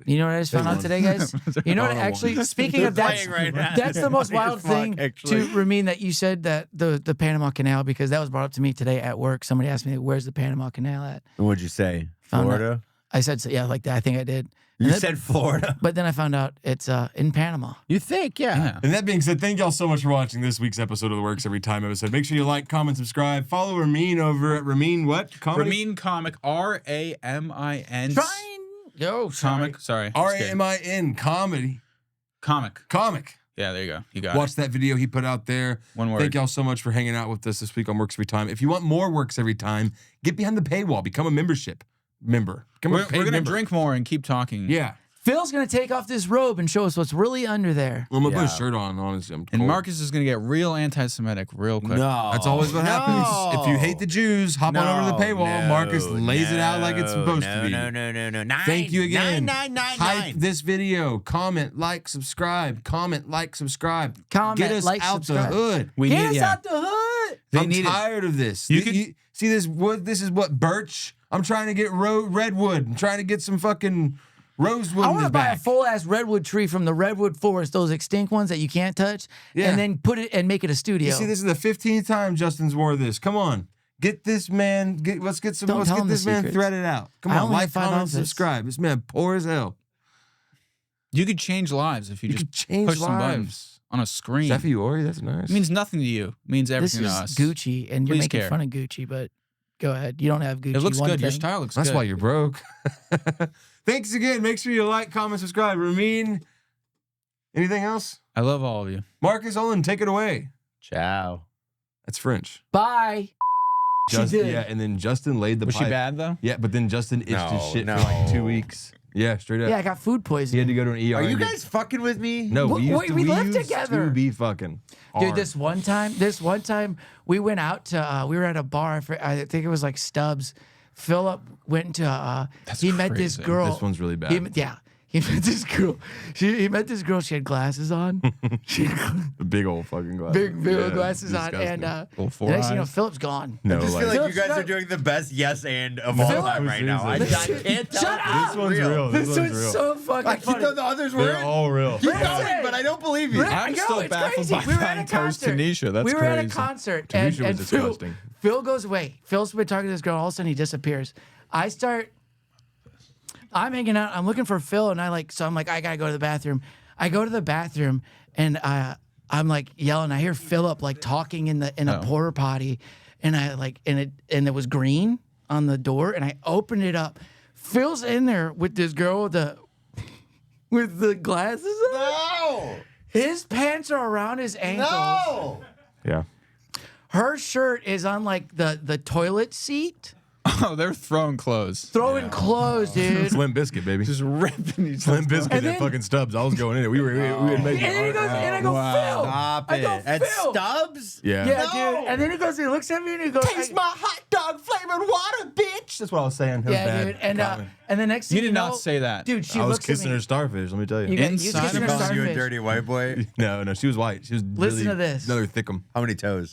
You know what I just found out today, guys? You know what? Actually, speaking of that, that's the most wild thing to Ramin that you said that the Panama Canal, because that was brought up to me today at work. Somebody asked me, "Where's the Panama Canal at?" And what'd you say? Found out. Florida? I said, so, "Yeah, like that." I think I did. You And then- said Florida. but then I found out it's in Panama. You think? Yeah. Yeah. And that being said, thank y'all so much for watching this week's episode of the Works Every Time episode. Make sure you like, comment, subscribe. Follow Ramin over at Ramin what? Comedy? Ramin Comic, RAMIN. Yo, Comic, sorry. RAMIN comedy. Comic. Yeah, there you go. You got Watch that video he put out there. One word. Thank y'all so much for hanging out with us this week on Works Every Time. If you want more Works Every Time, get behind the paywall. Become a member. Become a We're paid gonna member. drink more and keep talking. Yeah. Phil's gonna take off this robe and show us what's really under there. I'm gonna put a Yeah. shirt on, honestly. I'm And cold. Marcus is gonna get real anti-Semitic real quick. No. That's always what happens. If you hate the Jews, hop on over to the paywall. Marcus lays it out like it's supposed to be. No. Thank you again. 9. Hype this video. Comment, like, subscribe. Comment, like, subscribe. Comment, Get us like, out subscribe. the hood. We Get need us yeah. out the hood. I'm need it. tired of this. You You, could- see this wood? This is what birch. I'm trying to get redwood. I'm trying to get some fucking rosewood I in want this to buy a back. full ass redwood tree from the redwood forest, those extinct ones that you can't touch, Yeah. and then put it and make it a studio. You see, this is the 15th time Justin's wore this. Come on. Get this man. Let's get Don't tell him the this man secrets. threaded out. Come I on, only like, have 5 comment, outfits. subscribe. This man poor as hell. You could change lives if you, You just could change push some buttons lives. on a screen. Is that for you, Ori? That's nice. It means nothing to you. It means this everything is to us. Gucci, and you're Please making care. fun of Gucci, but go ahead. You don't have Gucci. It looks one good. Your thing. style looks That's good. why you're broke. Thanks again. Make sure you like, comment, subscribe. Ramin, anything else? I love all of you. Marcus Olin, take it away. Ciao. That's French. Bye. She did. Yeah, and then Justin laid the Was pipe. she bad though? Yeah, but then Justin itched his No, shit for like 2 no. weeks. Yeah, straight up. Yeah, I got food He poisoning. had to go to an ER. Are you and get- guys fucking with me? No, we used to. we lived used together. to be fucking. Dude, hard. this one time we went out to we were at a bar. I think it was like Stubbs, Phillip went to he met this crazy. girl. This one's really bad. He met this girl. He met this girl. She had glasses on. She The big old fucking glasses. big Yeah, glasses on, disgusting. and Little the four next thing you know, eyes. Phillip's gone. No, I just feel like, like you guys Phillip, are doing the best yes and of all Phillip, time right now. I seriously. can't tell. Shut if up! this one's real. This This one's one's real. so fucking I funny. thought the others They're were. all real. Keep Listen. going, but I don't believe you. I'm Yo, still it's baffled crazy. by We were at a Valentine's concert. Tanisha. That's we were at a crazy. concert, Tanisha and was Phil, disgusting. Phil goes away. Phil's been talking to this girl. All of a sudden, he disappears. I'm hanging out. I'm looking for Phil, and I'm like, I gotta go to the bathroom. I go to the bathroom, and I'm like yelling. I hear Phillip like talking in a porta potty, and it was green on the door, and I opened it up. Phil's in there with this girl with the glasses on. No. His pants are around his ankles. No. Yeah. Her shirt is on like the toilet seat. Oh, they're throwing clothes. Throwing clothes, dude. Slim Biscuit, baby. Just ripping each Slim other. Biscuit And at then- fucking Stubbs. I was going in it. We were making And then he goes, and I go, Wow. Phil. Stop I it. go, At Phil. Stubbs? Yeah. Yeah, No. dude. And then he goes, he looks at me and he goes, hot dog flavored water, bitch. That's what I was saying. It was yeah, bad. dude. And the next thing You did not know, say that. dude. She I was looks kissing at me. her starfish, let me tell You you. got- you Inside kissing of her us, You a starfish. dirty white boy. No, she was white. She was Listen really to this. another thickum. How many toes?